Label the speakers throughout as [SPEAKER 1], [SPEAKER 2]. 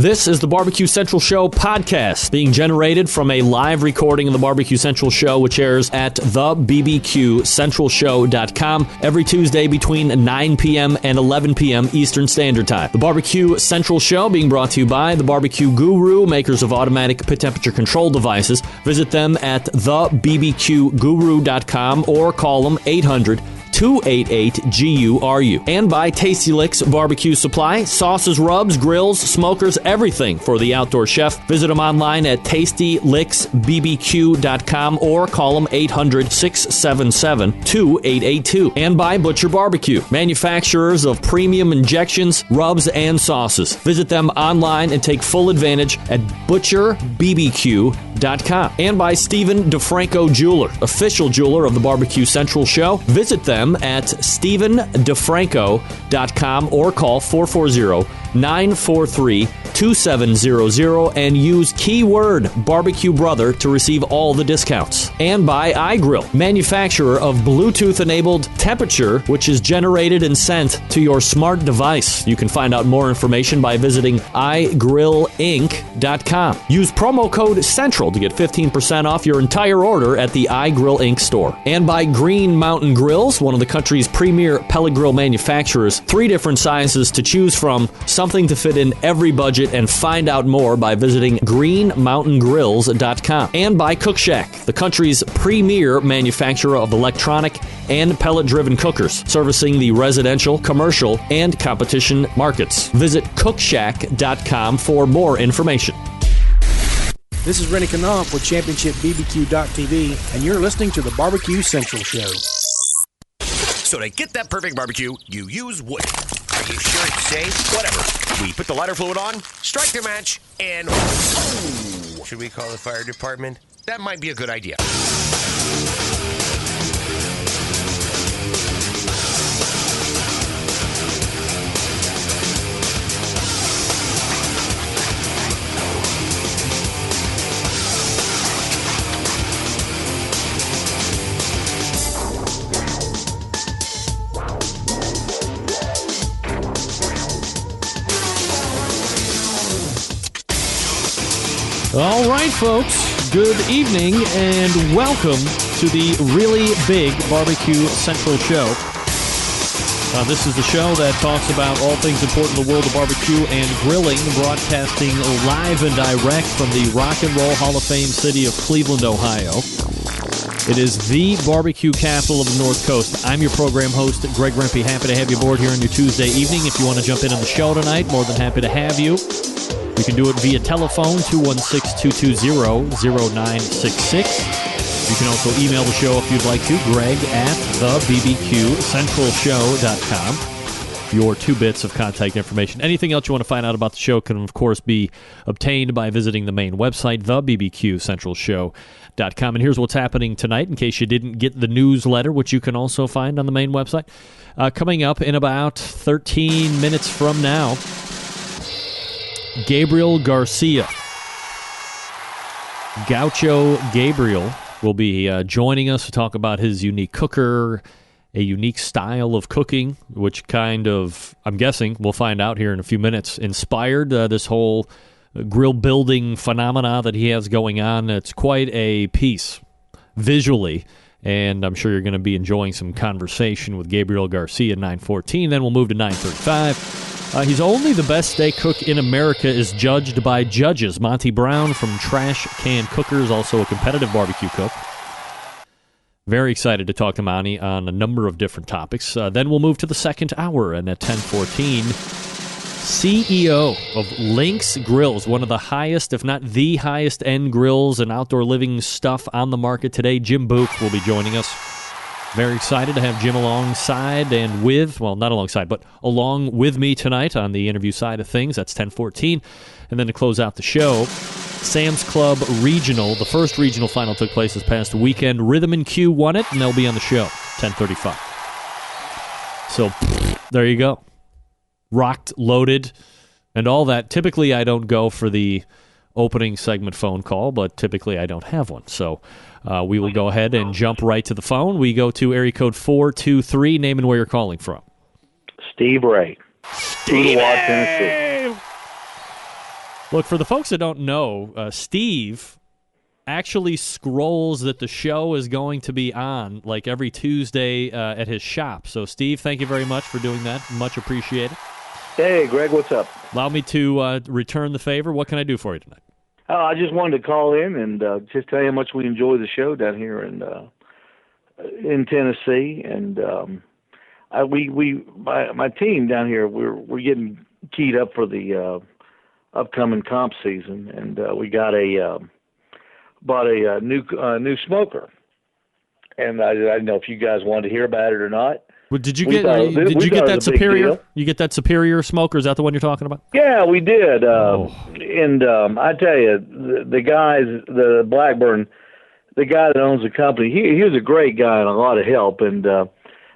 [SPEAKER 1] This is the Barbecue Central Show podcast, being generated from a live recording of the Barbecue Central Show, which airs at thebbqcentralshow.com every Tuesday between 9 p.m. and 11 p.m. Eastern Standard Time. The Barbecue Central Show being brought to you by the Barbecue Guru, makers of automatic pit temperature control devices. Visit them at thebbqguru.com or call them 800-288-GURU. And by Tasty Licks Barbecue Supply, sauces, rubs, grills, smokers, everything for the outdoor chef. Visit them online at tastylicksbbq.com or call them 800-677-2882. And by Butcher Barbecue, manufacturers of premium injections, rubs, and sauces. Visit them online and take full advantage at butcherbbq.com. And by Stephen DeFranco Jeweler, official jeweler of the Barbecue Central Show. Visit them at StephenDeFranco.com or call 440-943-2700 and use keyword Barbecue Brother to receive all the discounts. And by iGrill, manufacturer of Bluetooth-enabled temperature, which is generated and sent to your smart device. You can find out more information by visiting iGrillInc.com. Use promo code CENTRAL to get 15% off your entire order at the iGrill Inc. store. And by Green Mountain Grills, one of the country's premier pellet grill manufacturers. 3 different sizes to choose from, something to fit in every budget, and find out more by visiting greenmountaingrills.com. And by Cook Shack, the country's premier manufacturer of electronic and pellet-driven cookers, servicing the residential, commercial, and competition markets. Visit cookshack.com for more information.
[SPEAKER 2] This is Rennie Knopf with ChampionshipBBQ.tv, and you're listening to the Barbecue Central Show.
[SPEAKER 3] So to get that perfect barbecue, you use wood. Are you sure it's safe? Whatever. We put the lighter fluid on, strike the match, and... Ooh. Should we call the fire department? That might be a good idea.
[SPEAKER 1] All right, folks, good evening and welcome to the really big Barbecue Central Show. This is the show that talks about all things important in the world of barbecue and grilling, broadcasting live and direct from the Rock and Roll Hall of Fame city of Cleveland, Ohio. It is the barbecue capital of the North Coast. I'm your program host, Greg Rempe. Happy to have you aboard here on your Tuesday evening. If you want to jump in on the show tonight, more than happy to have you. You can do it via telephone, 216-220-0966. You can also email the show if you'd like to, greg@thebbqcentralshow.com. Your 2 bits of contact information. Anything else you want to find out about the show can, of course, be obtained by visiting the main website, thebbqcentralshow.com. And here's what's happening tonight, in case you didn't get the newsletter, which you can also find on the main website. Coming up in about 13 minutes from now, Gabriel Garcia. Gaucho Gabriel will be joining us to talk about his unique cooker, a unique style of cooking, which kind of, I'm guessing, we'll find out here in a few minutes, inspired this whole grill building phenomena that he has going on. It's quite a piece visually, and I'm sure you're going to be enjoying some conversation with Gabriel Garcia at 9:14. Then we'll move to 9:35. He's only the best steak cook in America is judged by judges. Monte Brown from Trash Can Cookers, also a competitive barbecue cook. Very excited to talk to Monty on a number of different topics. Then we'll move to the second hour, and at 10:14, CEO of Lynx Grills, one of the highest, if not the highest end grills and outdoor living stuff on the market today, Jim Book will be joining us. Very excited to have Jim alongside and with, well, not alongside, but along with me tonight on the interview side of things. That's 10:14. And then to close out the show, Sam's Club Regional. The first regional final took place this past weekend. Rhythm and Q won it, and they'll be on the show, 10:35. So, there you go. Rocked, loaded, and all that. Typically, I don't go for the opening segment phone call, but typically I don't have one. So we will go ahead and jump right to the phone. We go to area code 423. Name and where you're calling from.
[SPEAKER 4] Steve Ray. Ooltewah, Tennessee.
[SPEAKER 1] Look, for the folks that don't know, Steve actually scrolls that the show is going to be on like every Tuesday at his shop. So, Steve, thank you very much for doing that. Much appreciated.
[SPEAKER 4] Hey, Greg, what's up?
[SPEAKER 1] Allow me to return the favor. What can I do for you tonight?
[SPEAKER 4] I just wanted to call in and just tell you how much we enjoy the show down here in Tennessee, and my team down here we're getting keyed up for the upcoming comp season, and we got bought a new smoker, and I didn't know if you guys wanted to hear about it or not.
[SPEAKER 1] Well, did you get that Superior? You get that Superior smoker? Is that the one you're talking about?
[SPEAKER 4] Yeah, we did. And I tell you, the guys, the Blackburn, the guy that owns the company, he was a great guy and a lot of help. And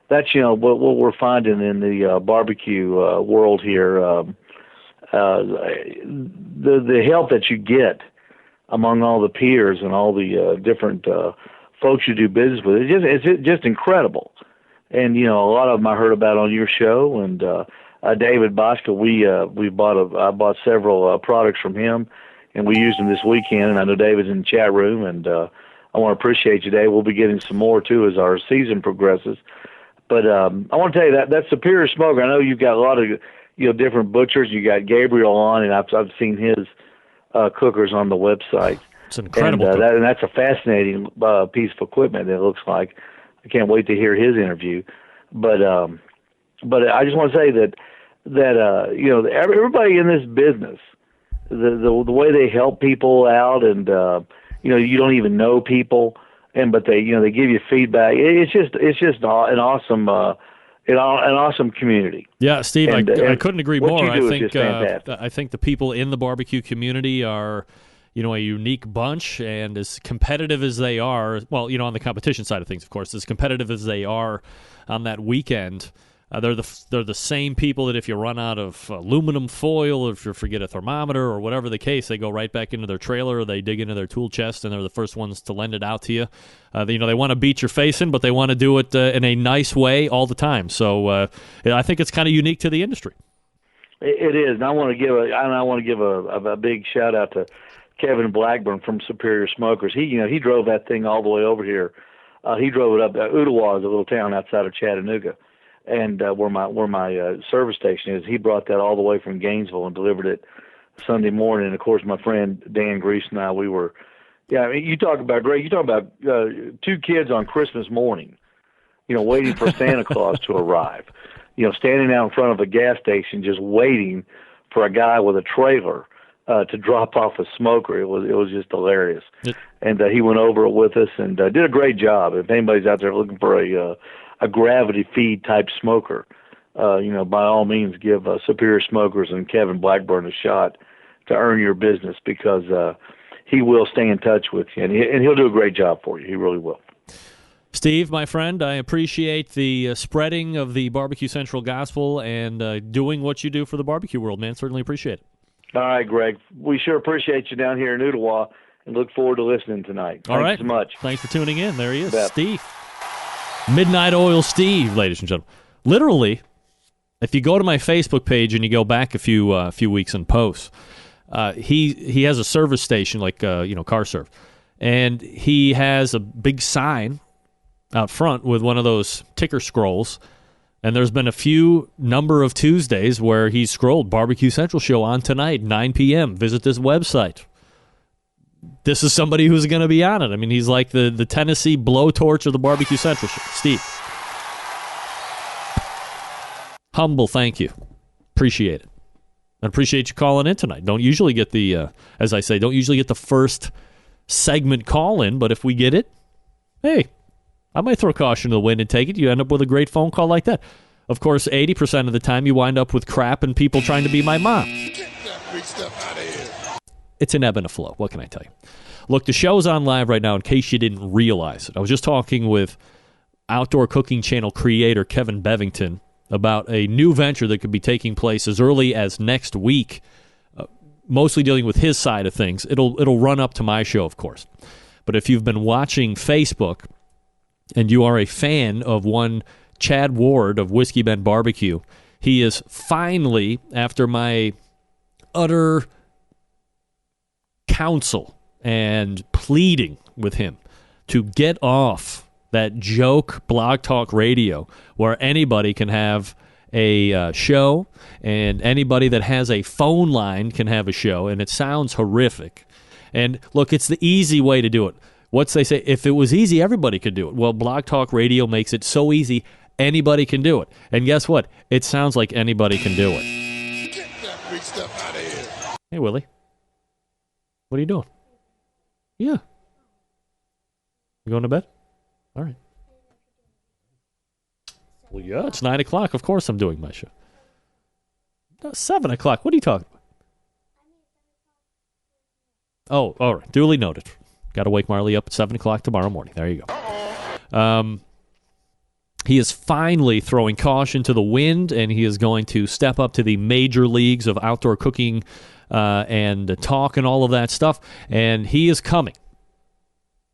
[SPEAKER 4] that's what we're finding in the barbecue world here. The help that you get among all the peers and all the different folks you do business with, it's just incredible. And a lot of them I heard about on your show, and David Bosca, I bought several products from him, and we used them this weekend. And I know David's in the chat room, and I want to appreciate you, Dave. We'll be getting some more too as our season progresses. But I want to tell you that Superior Smoker. I know you've got a lot of different butchers. You got Gabriel on, and I've seen his cookers on the website.
[SPEAKER 1] It's incredible,
[SPEAKER 4] and that's a fascinating piece of equipment. It looks like. I can't wait to hear his interview, but I just want to say that everybody in this business, the way they help people out, and you don't even know people, but they give you feedback. It's just an awesome community.
[SPEAKER 1] Yeah, Steve,
[SPEAKER 4] and
[SPEAKER 1] I couldn't agree more.
[SPEAKER 4] I
[SPEAKER 1] think the people in the barbecue community are a unique bunch, and as competitive as they are, well, on the competition side of things, of course, as competitive as they are on that weekend, they're the same people that if you run out of aluminum foil, or if you forget a thermometer, or whatever the case, they go right back into their trailer, or they dig into their tool chest, and they're the first ones to lend it out to you. They want to beat your face in, but they want to do it in a nice way all the time. So I think it's kind of unique to the industry.
[SPEAKER 4] It is, and I want to give a big shout out to Kevin Blackburn from Superior Smokers. He drove that thing all the way over here. He drove it up. Ottawa is a little town outside of Chattanooga, and where my service station is. He brought that all the way from Gainesville and delivered it Sunday morning. And of course, my friend Dan Grease and I, we were. Yeah, I mean, you talk about great. You talk about two kids on Christmas morning, waiting for Santa Claus to arrive. Standing out in front of a gas station, just waiting for a guy with a trailer to drop off a smoker. It was just hilarious. And he went over it with us and did a great job. If anybody's out there looking for a gravity feed type smoker, by all means give Superior Smokers and Kevin Blackburn a shot to earn your business, because he will stay in touch with you, and he'll do a great job for you. He really will.
[SPEAKER 1] Steve, my friend, I appreciate the spreading of the Barbecue Central gospel and doing what you do for the barbecue world, man. Certainly appreciate it.
[SPEAKER 4] All right, Greg. We sure appreciate you down here in Ottawa and look forward to listening tonight. Thanks so much.
[SPEAKER 1] Thanks for tuning in. There he is, Steve. Midnight Oil Steve, ladies and gentlemen. Literally, if you go to my Facebook page and you go back a few weeks and posts, he has a service station like car serve, and he has a big sign out front with one of those ticker scrolls. And there's been a number of Tuesdays where he's scrolled Barbecue Central show on tonight, 9 p.m. Visit this website. This is somebody who's going to be on it. I mean, he's like the Tennessee blowtorch of the Barbecue Central show. Steve. Humble thank you. Appreciate it. I appreciate you calling in tonight. Don't usually get as I say, don't usually get the first segment call in, but if we get it, hey, I might throw caution to the wind and take it. You end up with a great phone call like that. Of course, 80% of the time you wind up with crap and people trying to be my mom.
[SPEAKER 5] Get that free stuff out of here.
[SPEAKER 1] It's an ebb and a flow. What can I tell you? Look, the show's on live right now in case you didn't realize it. I was just talking with Outdoor Cooking Channel creator Kevin Bevington about a new venture that could be taking place as early as next week, mostly dealing with his side of things. It'll run up to my show, of course. But if you've been watching Facebook and you are a fan of one Chad Ward of Whiskey Bend Barbecue, he is finally, after my utter counsel and pleading with him to get off that joke Blog Talk Radio where anybody can have a show and anybody that has a phone line can have a show, and it sounds horrific. And look, it's the easy way to do it. What's they say? If it was easy, everybody could do it. Well, Blog Talk Radio makes it so easy, anybody can do it. And guess what? It sounds like anybody can do it.
[SPEAKER 5] Get that freak stuff out of here.
[SPEAKER 1] Hey, Willie. What are you doing? Yeah. You going to bed? All right. Well, yeah, it's 9 o'clock. Of course I'm doing my show. No, 7 o'clock. What are you talking about? Oh, all right. Duly noted. Got to wake Marley up at 7 o'clock tomorrow morning. There you go. He is finally throwing caution to the wind, and he is going to step up to the major leagues of outdoor cooking and talk and all of that stuff. And he is coming.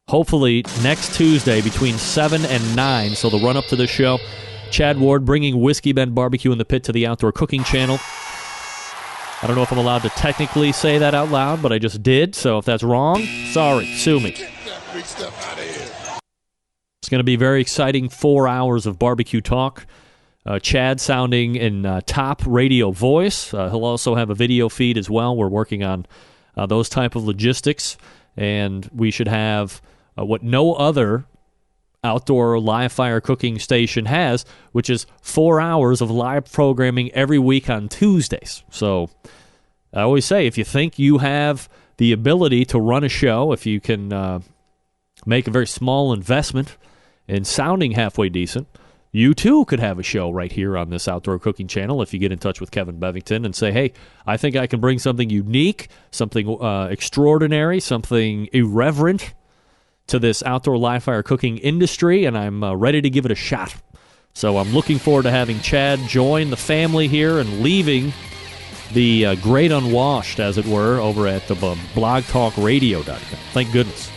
[SPEAKER 1] Hopefully next Tuesday between 7 and 9, so the run-up to the show. Chad Ward bringing Whiskey Bend Barbecue in the Pit to the Outdoor Cooking Channel. I don't know if I'm allowed to technically say that out loud, but I just did, so if that's wrong, sorry, sue me.
[SPEAKER 5] Get that freak stuff out of here.
[SPEAKER 1] It's going to be a very exciting 4 hours of barbecue talk. Chad sounding in top radio voice. He'll also have a video feed as well. We're working on those type of logistics, and we should have what no other outdoor live fire cooking station has, which is 4 hours of live programming every week on Tuesdays. So I always say, if you think you have the ability to run a show, if you can make a very small investment in sounding halfway decent, you too could have a show right here on this Outdoor Cooking Channel if you get in touch with Kevin Bevington and say, hey, I think I can bring something unique, something extraordinary, something irreverent to this outdoor live fire cooking industry, and I'm ready to give it a shot. So I'm looking forward to having Chad join the family here and leaving the great unwashed, as it were, over at the blogtalkradio.com. Thank goodness.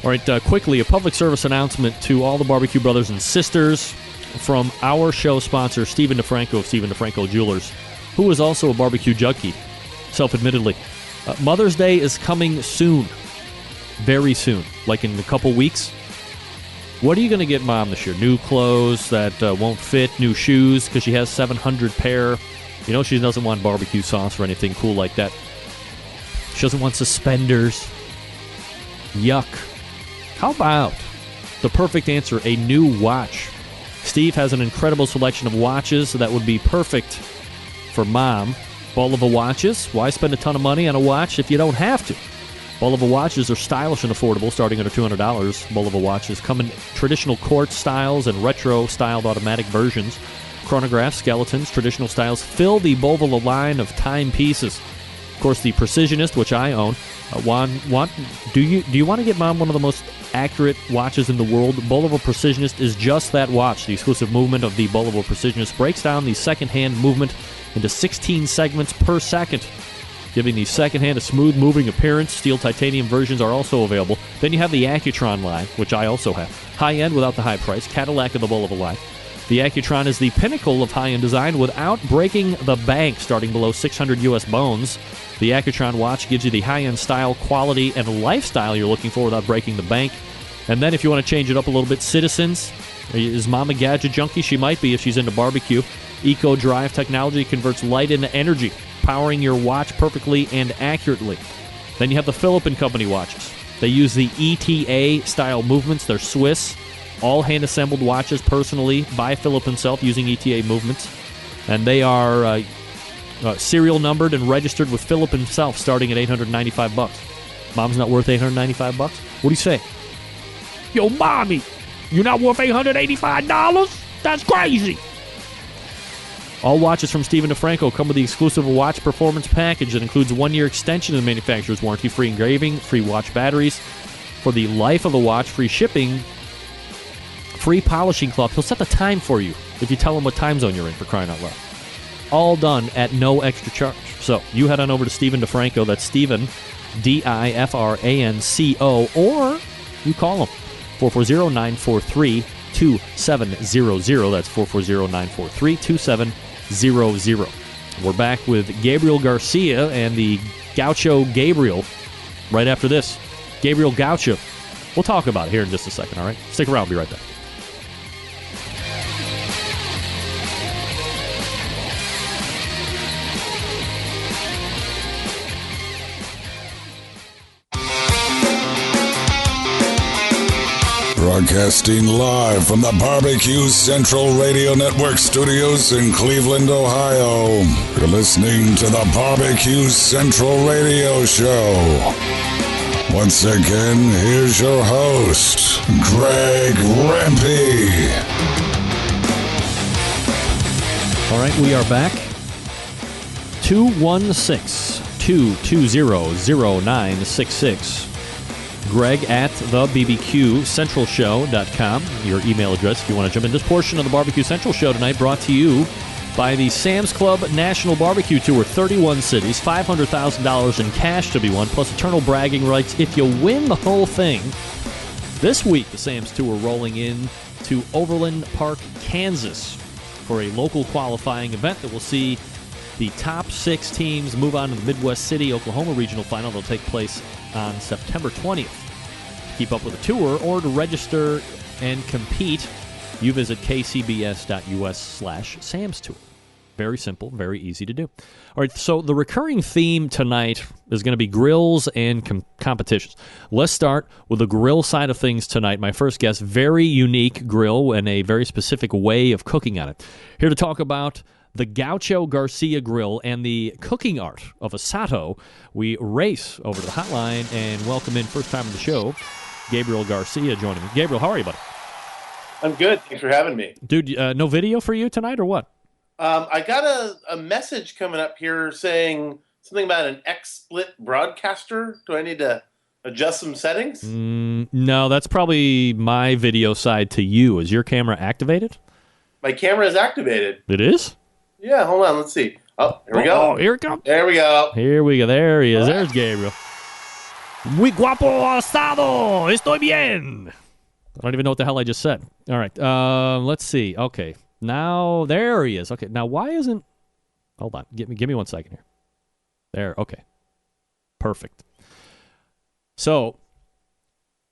[SPEAKER 1] All right, quickly, a public service announcement to all the barbecue brothers and sisters from our show sponsor, Stephen DeFranco of Stephen DeFranco Jewelers, who is also a barbecue junkie, self-admittedly. Mother's Day is coming soon. Very soon, like in a couple weeks. What are you going to get Mom this year? New clothes that won't fit, new shoes, because she has 700 pair. You know, she doesn't want barbecue sauce or anything cool like that. She doesn't want suspenders. Yuck. How about the perfect answer, a new watch? Steve has an incredible selection of watches that would be perfect for Mom. Bulova watches. Why spend a ton of money on a watch if you don't have to? Bulova watches are stylish and affordable, starting under $200. Bulova watches come in traditional quartz styles and retro-styled automatic versions. Chronographs, skeletons, traditional styles fill the Bulova line of timepieces. Of course, the Precisionist, which I own, do you want to get Mom one of the most accurate watches in the world? Bulova Precisionist is just that watch. The exclusive movement of the Bulova Precisionist breaks down the second-hand movement into 16 segments per second, giving the second hand a smooth-moving appearance. Steel titanium versions are also available. Then you have the Accutron line, which I also have. High-end without the high price. Cadillac of the Bulova line. The Accutron is the pinnacle of high-end design without breaking the bank, starting below 600 U.S. bones. The Accutron watch gives you the high-end style, quality, and lifestyle you're looking for without breaking the bank. And then if you want to change it up a little bit, Citizens. Is Mom a gadget junkie? She might be if she's into barbecue. Eco Drive technology converts light into energy, powering your watch perfectly and accurately. Then you have the Philip & Company watches. They use the ETA-style movements. They're Swiss, all hand-assembled watches personally by Philip himself using ETA movements. And they are serial numbered and registered with Philip himself, starting at $895. Mom's not worth $895? What do you say? Yo, Mommy, you're not worth $885? That's crazy. All watches from Stephen DeFranco come with the exclusive watch performance package that includes a 1-year extension of the manufacturer's warranty, free engraving, free watch batteries for the life of the watch, free shipping, free polishing cloth. He'll set the time for you if you tell him what time zone you're in, for crying out loud. All done at no extra charge. So you head on over to Stephen DeFranco. That's Stephen, DIFRANCO, or you call him, 440-943-2700. That's 440-943-2700. We're back with Gabriel Garcia and the Gaucho Gabriel right after this. Gabriel Gaucho. We'll talk about it here in just a second, all right? Stick around. We'll be right back.
[SPEAKER 5] Broadcasting live from the Barbecue Central Radio Network studios in Cleveland, Ohio. You're listening to the Barbecue Central Radio Show. Once again, here's your host, Greg Rempe.
[SPEAKER 1] All right, we are back. 216-220-0966. Greg at thebbqcentralshow.com. Your email address if you want to jump in. This portion of the Barbecue Central Show tonight brought to you by the Sam's Club National Barbecue Tour. 31 cities, $500,000 in cash to be won, plus eternal bragging rights if you win the whole thing. This week, the Sam's Tour rolling in to Overland Park, Kansas for a local qualifying event that will see the top 6 teams move on to the Midwest City, Oklahoma Regional Final. That'll take place on September 20th. To keep up with the tour or to register and compete, you visit kcbs.us/Sam's Tour. Very simple, very easy to do. All right, so the recurring theme tonight is going to be grills and competitions. Let's start with the grill side of things tonight. My first guest, very unique grill and a very specific way of cooking on it. Here to talk about the Gaucho Garcia Grill and the cooking art of asado, we race over to the hotline and welcome in, first time on the show, Gabriel Garcia joining me. Gabriel, how are you, buddy?
[SPEAKER 6] I'm good. Thanks for having me.
[SPEAKER 1] Dude, no video for you tonight or what?
[SPEAKER 6] I got a message coming up here saying something about an XSplit broadcaster. Do I need to adjust some settings?
[SPEAKER 1] No, that's probably my video side to you. Is your camera activated?
[SPEAKER 6] My camera is activated.
[SPEAKER 1] It is?
[SPEAKER 6] Yeah, hold on. Let's see. Oh, here we go.
[SPEAKER 1] Oh, here it comes.
[SPEAKER 6] There we go.
[SPEAKER 1] Here we go. There he is. There's Gabriel. Muy guapo asado. Estoy bien. I don't even know what the hell I just said. All right. Let's see. Okay. Now, there he is. Okay. Now, why isn't... Hold on. Give me 1 second here. There. Okay. Perfect. So,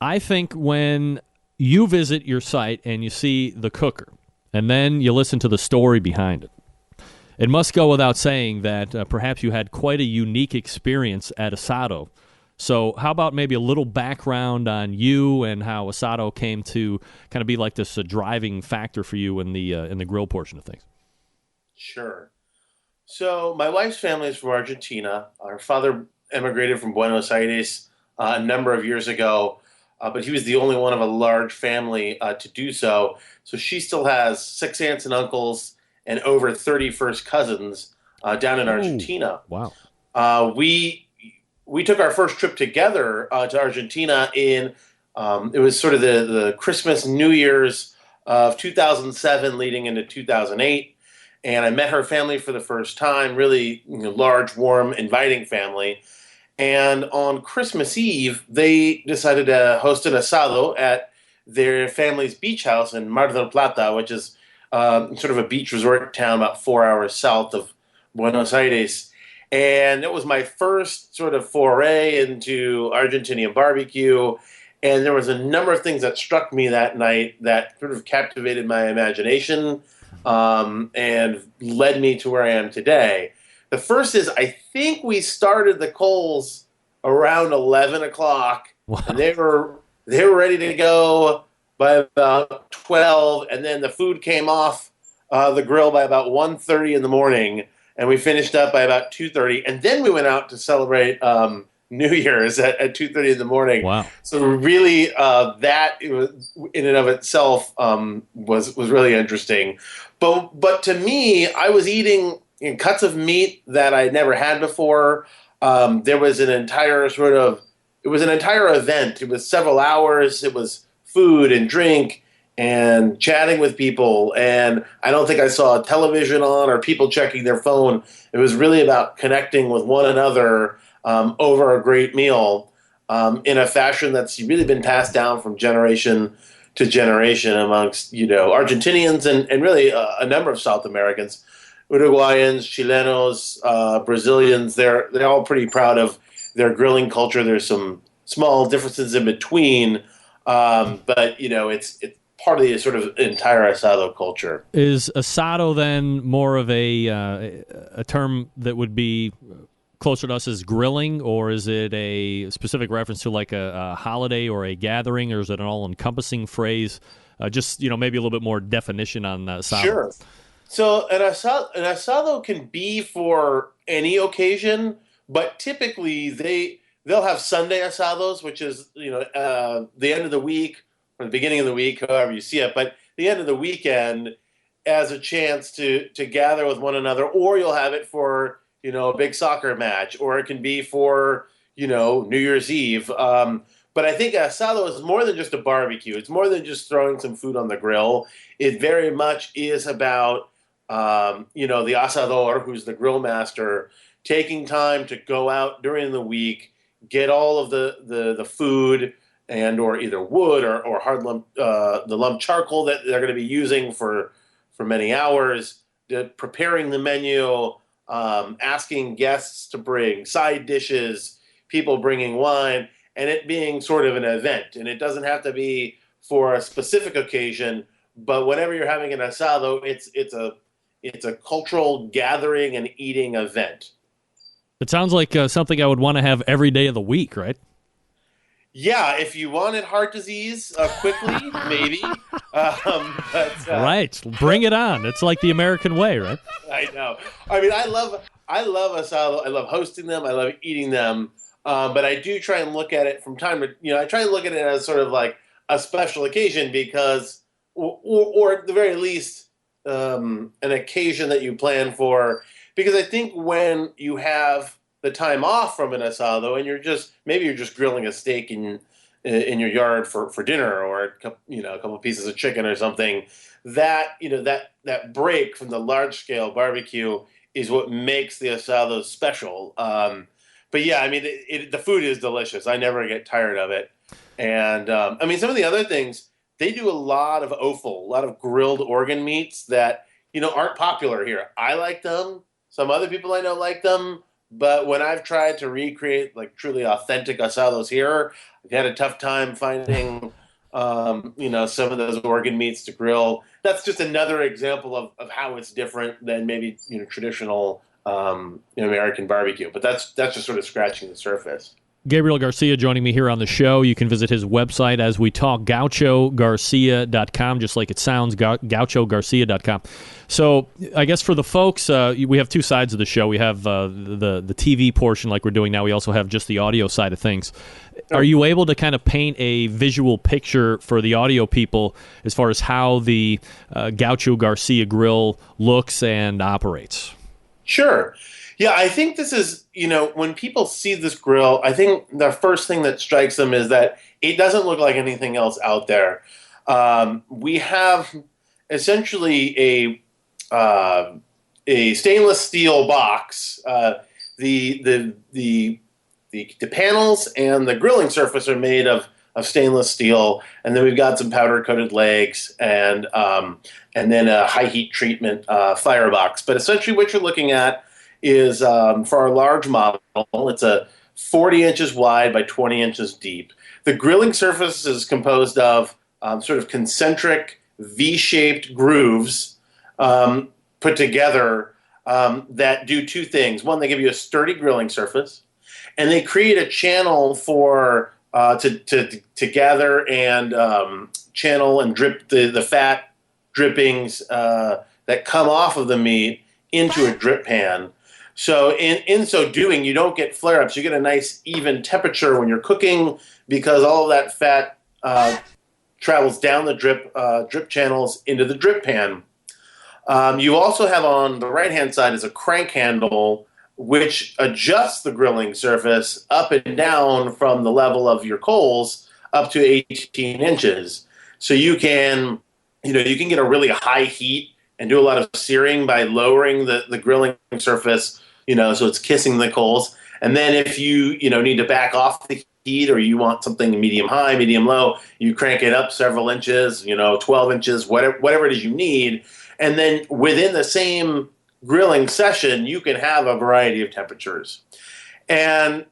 [SPEAKER 1] I think when you visit your site and you see the cooker, and then you listen to the story behind it, it must go without saying that perhaps you had quite a unique experience at Asado. So how about maybe a little background on you and how Asado came to kind of be like this driving factor for you in the grill portion of things?
[SPEAKER 6] Sure. So my wife's family is from Argentina. Our father emigrated from Buenos Aires a number of years ago, but he was the only one of a large family to do so. So she still has 6 aunts and uncles and over 30 first cousins down in Argentina.
[SPEAKER 1] Wow.
[SPEAKER 6] We took our first trip together to Argentina in, it was sort of the Christmas, New Year's of 2007 leading into 2008. And I met her family for the first time, really large, warm, inviting family. And on Christmas Eve, they decided to host an asado at their family's beach house in Mar del Plata, which is sort of a beach resort town about 4 hours south of Buenos Aires. And it was my first sort of foray into Argentinian barbecue. And there was a number of things that struck me that night that sort of captivated my imagination and led me to where I am today. The first is I think we started the coals around 11 o'clock. Wow. And they were ready to go by about 12, and then the food came off the grill by about 1:30 in the morning, and we finished up by about 2:30, and then we went out to celebrate New Year's at 2:30 in the morning.
[SPEAKER 1] Wow!
[SPEAKER 6] So really, that was, in and of itself was really interesting. But to me, I was eating cuts of meat that I had never had before. There was an entire event. It was several hours. It was food and drink and chatting with people. And I don't think I saw a television on or people checking their phone. It was really about connecting with one another over a great meal in a fashion that's really been passed down from generation to generation amongst, Argentinians and really a number of South Americans. Uruguayans, Chilenos, Brazilians, they're all pretty proud of their grilling culture. There's some small differences in between, but it's part of the sort of entire asado culture.
[SPEAKER 1] Is asado then more of a term that would be closer to us as grilling, or is it a specific reference to like a holiday or a gathering, or is it an all-encompassing phrase? Just maybe a little bit more definition on asado.
[SPEAKER 6] Sure. So an asado can be for any occasion, but typically they'll have Sunday asados, which is the end of the week or the beginning of the week, however you see it, but the end of the weekend as a chance to gather with one another, or you'll have it for a big soccer match, or it can be for New Year's Eve. But I think asado is more than just a barbecue. It's more than just throwing some food on the grill. It very much is about the asador, who's the grill master, taking time to go out during the week, get all of the food and or either wood or hard the lump charcoal that they're going to be using for many hours, preparing the menu, asking guests to bring side dishes, people bringing wine, and it being sort of an event. And it doesn't have to be for a specific occasion, but whenever you're having an asado, it's a cultural gathering and eating event.
[SPEAKER 1] It sounds like something I would want to have every day of the week, right?
[SPEAKER 6] Yeah, if you wanted heart disease quickly, maybe.
[SPEAKER 1] Right, bring it on. It's like the American way, right?
[SPEAKER 6] I know. I mean, I love asado. I love hosting them. I love eating them. But I do try and look at it from time to, I try and look at it as sort of like a special occasion because, or at the very least, an occasion that you plan for. Because I think when you have the time off from an asado and you're just grilling a steak in your yard for dinner, or a couple of pieces of chicken or something, that break from the large scale barbecue is what makes the asado special. But yeah, I mean, the food is delicious. I never get tired of it. And I mean, some of the other things, they do a lot of offal, a lot of grilled organ meats that aren't popular here. I like them. Some other people I know like them. But when I've tried to recreate like truly authentic asados here, I've had a tough time finding, some of those organ meats to grill. That's just another example of how it's different than maybe traditional American barbecue. But that's just sort of scratching the surface.
[SPEAKER 1] Gabriel Garcia joining me here on the show. You can visit his website as we talk, gauchogarcia.com, just like it sounds, gauchogarcia.com. So I guess for the folks, we have two sides of the show. We have the TV portion like we're doing now. We also have just the audio side of things. Are you able to kind of paint a visual picture for the audio people as far as how the Gaucho Garcia grill looks and operates?
[SPEAKER 6] Sure. Yeah, I think this is, when people see this grill, I think the first thing that strikes them is that it doesn't look like anything else out there. We have essentially a stainless steel box. The panels and the grilling surface are made of stainless steel, and then we've got some powder coated legs and then a high heat treatment firebox. But essentially, what you're looking at is for our large model, it's a 40 inches wide by 20 inches deep. The grilling surface is composed of sort of concentric V-shaped grooves put together that do two things. One, they give you a sturdy grilling surface, and they create a channel for to gather and channel and drip the fat drippings that come off of the meat into a drip pan. So in so doing, you don't get flare-ups. You get a nice even temperature when you're cooking because all of that fat travels down the drip channels into the drip pan. You also have on the right-hand side is a crank handle which adjusts the grilling surface up and down from the level of your coals up to 18 inches. So you can get a really high heat and do a lot of searing by lowering the grilling surface, so it's kissing the coals. And then if you need to back off the heat or you want something medium high, medium low, you crank it up several inches, 12 inches, whatever it is you need. And then within the same grilling session, you can have a variety of temperatures. And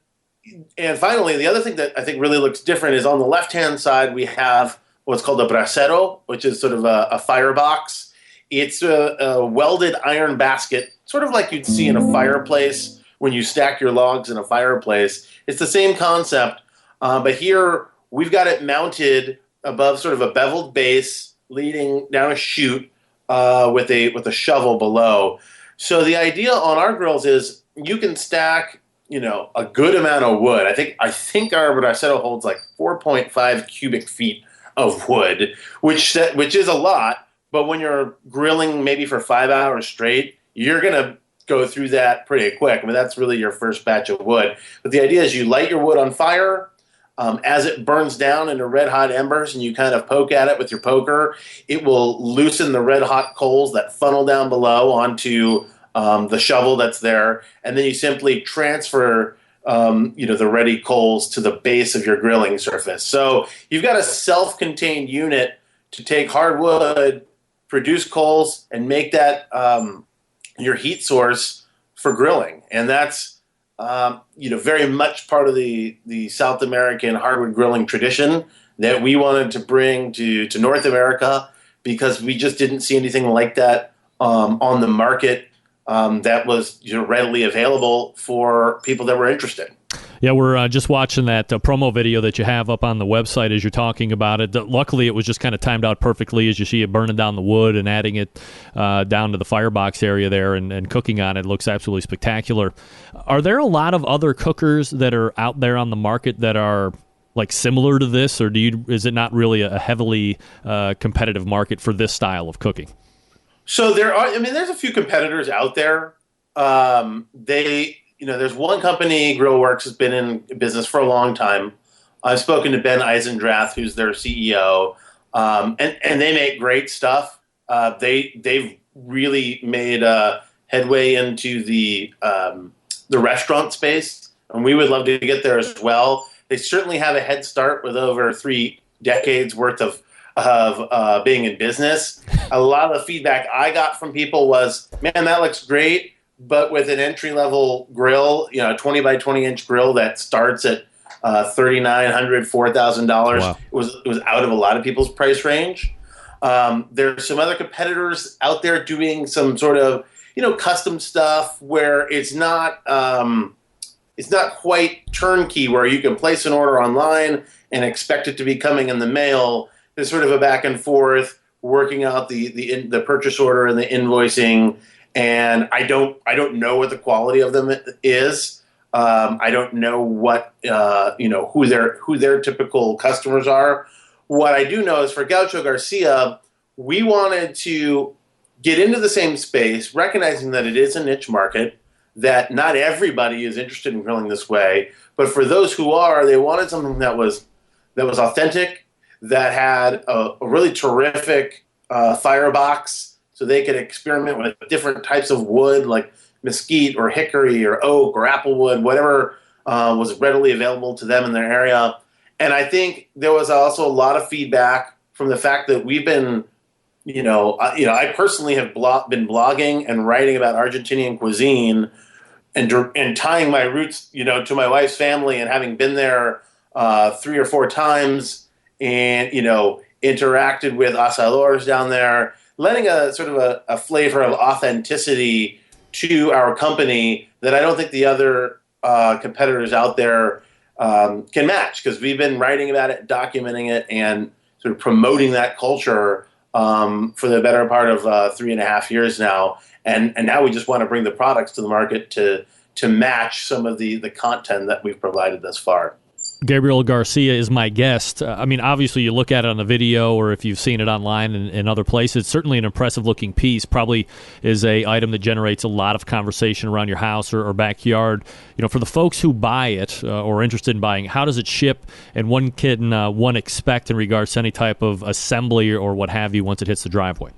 [SPEAKER 6] finally, the other thing that I think really looks different is on the left-hand side, we have what's called a brasero, which is sort of a firebox. It's a welded iron basket, sort of like you'd see in a fireplace when you stack your logs in a fireplace. It's the same concept, but here we've got it mounted above sort of a beveled base leading down a chute with a shovel below. So the idea on our grills is you can stack, a good amount of wood. I think our brasero holds like 4.5 cubic feet of wood, which is a lot. But when you're grilling maybe for 5 hours straight, you're going to go through that pretty quick. I mean, that's really your first batch of wood. But the idea is you light your wood on fire. As it burns down into red-hot embers and you kind of poke at it with your poker, it will loosen the red-hot coals that funnel down below onto the shovel that's there. And then you simply transfer the ready coals to the base of your grilling surface. So you've got a self-contained unit to take hardwood, produce coals, and make that your heat source for grilling. And that's very much part of the South American hardwood grilling tradition that we wanted to bring to North America because we just didn't see anything like that on the market that was readily available for people that were interested.
[SPEAKER 1] Yeah, we're just watching that promo video that you have up on the website as you're talking about it. Luckily, it was just kind of timed out perfectly as you see it burning down the wood and adding it down to the firebox area there and cooking on it. It looks absolutely spectacular. Are there a lot of other cookers that are out there on the market that are like similar to this, or is it not really a heavily competitive market for this style of cooking?
[SPEAKER 6] So there's a few competitors out there. There's one company, Grillworks, has been in business for a long time. I've spoken to Ben Eisendrath, who's their CEO, and they make great stuff. They've really made headway into the restaurant space, and we would love to get there as well. They certainly have a head start with over 3 decades worth of being in business. A lot of the feedback I got from people was, man, that looks great, but with an entry-level grill, a 20 by 20 inch grill that starts at $3,900, $4,000,
[SPEAKER 1] wow.
[SPEAKER 6] It was out of a lot of people's price range. There's some other competitors out there doing some sort of, custom stuff where it's not quite turnkey, where you can place an order online and expect it to be coming in the mail. There's sort of a back and forth, working out the purchase order and the invoicing. And I don't know what the quality of them is. I don't know what who their typical customers are. What I do know is for Gaucho Garcia, we wanted to get into the same space, recognizing that it is a niche market, that not everybody is interested in grilling this way. But for those who are, they wanted something that was authentic, that had a really terrific firebox, so they could experiment with different types of wood like mesquite or hickory or oak or applewood, whatever was readily available to them in their area. And I think there was also a lot of feedback from the fact that we've been, I personally have been blogging and writing about Argentinian cuisine and tying my roots, to my wife's family, and having been there 3 or 4 times and, interacted with asadores down there, lending a sort of a flavor of authenticity to our company that I don't think the other competitors out there can match, because we've been writing about it, documenting it, and sort of promoting that culture for the better part of 3.5 years now. And now we just want to bring the products to the market to match some of the content that we've provided thus far.
[SPEAKER 1] Gabriel Garcia is my guest. Obviously you look at it on the video, or if you've seen it online in other places, it's certainly an impressive-looking piece. Probably is a item that generates a lot of conversation around your house or backyard. For the folks who buy it or are interested in buying, how does it ship, and one expect in regards to any type of assembly or what have you once it hits the driveway?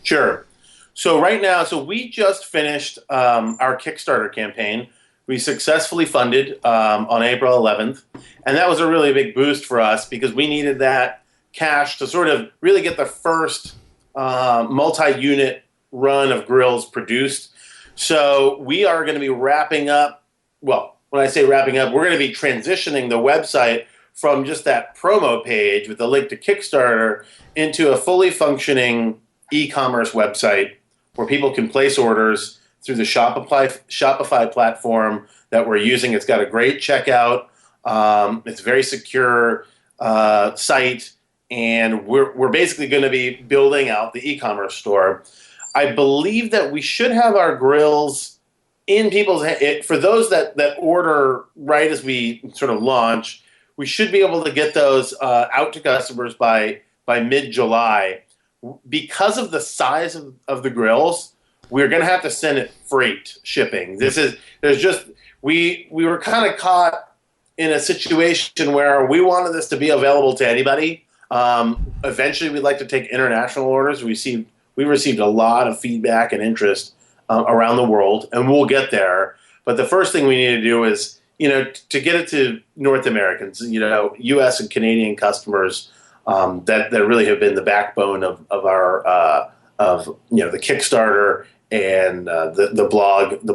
[SPEAKER 6] Sure. So right now, we just finished our Kickstarter campaign. We successfully funded on April 11th, and that was a really big boost for us because we needed that cash to sort of really get the first multi-unit run of grills produced. So we are going to be wrapping up. Well, when I say wrapping up, we're going to be transitioning the website from just that promo page with the link to Kickstarter into a fully functioning e-commerce website where people can place orders through the Shopify platform that we're using. It's got a great checkout. It's a very secure site, and we're basically going to be building out the e-commerce store. I believe that we should have our grills in people's for those that order right as we sort of launch. We should be able to get those out to customers by mid-July. Because of the size of the grills, we're going to have to send it freight shipping. We were kind of caught in a situation where we wanted this to be available to anybody. Eventually, we'd like to take international orders. We received a lot of feedback and interest around the world, and we'll get there. But the first thing we need to do is, to get it to North Americans, U.S. and Canadian customers that really have been the backbone of our the Kickstarter and the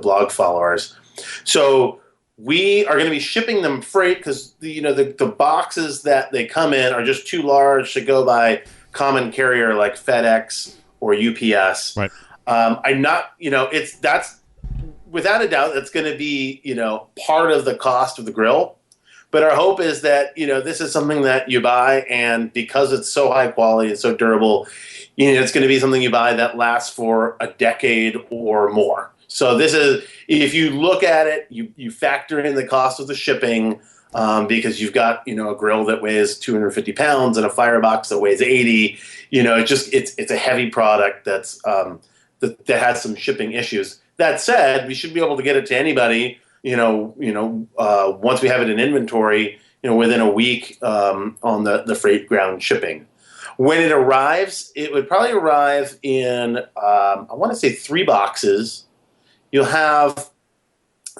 [SPEAKER 6] blog followers. So we are going to be shipping them freight because the boxes that they come in are just too large to go by common carrier like FedEx or UPS.
[SPEAKER 1] Right.
[SPEAKER 6] That's without a doubt that's going to be part of the cost of the grill. But our hope is that this is something that you buy, and because it's so high quality and so durable, it's going to be something you buy that lasts for a decade or more. So this is, if you look at it, you factor in the cost of the shipping because you've got a grill that weighs 250 pounds and a firebox that weighs 80. It's a heavy product that has some shipping issues. That said, we should be able to get it to anybody. Once we have it in inventory, within a week on the freight ground shipping. When it arrives, it would probably arrive in, I want to say 3 boxes. You'll have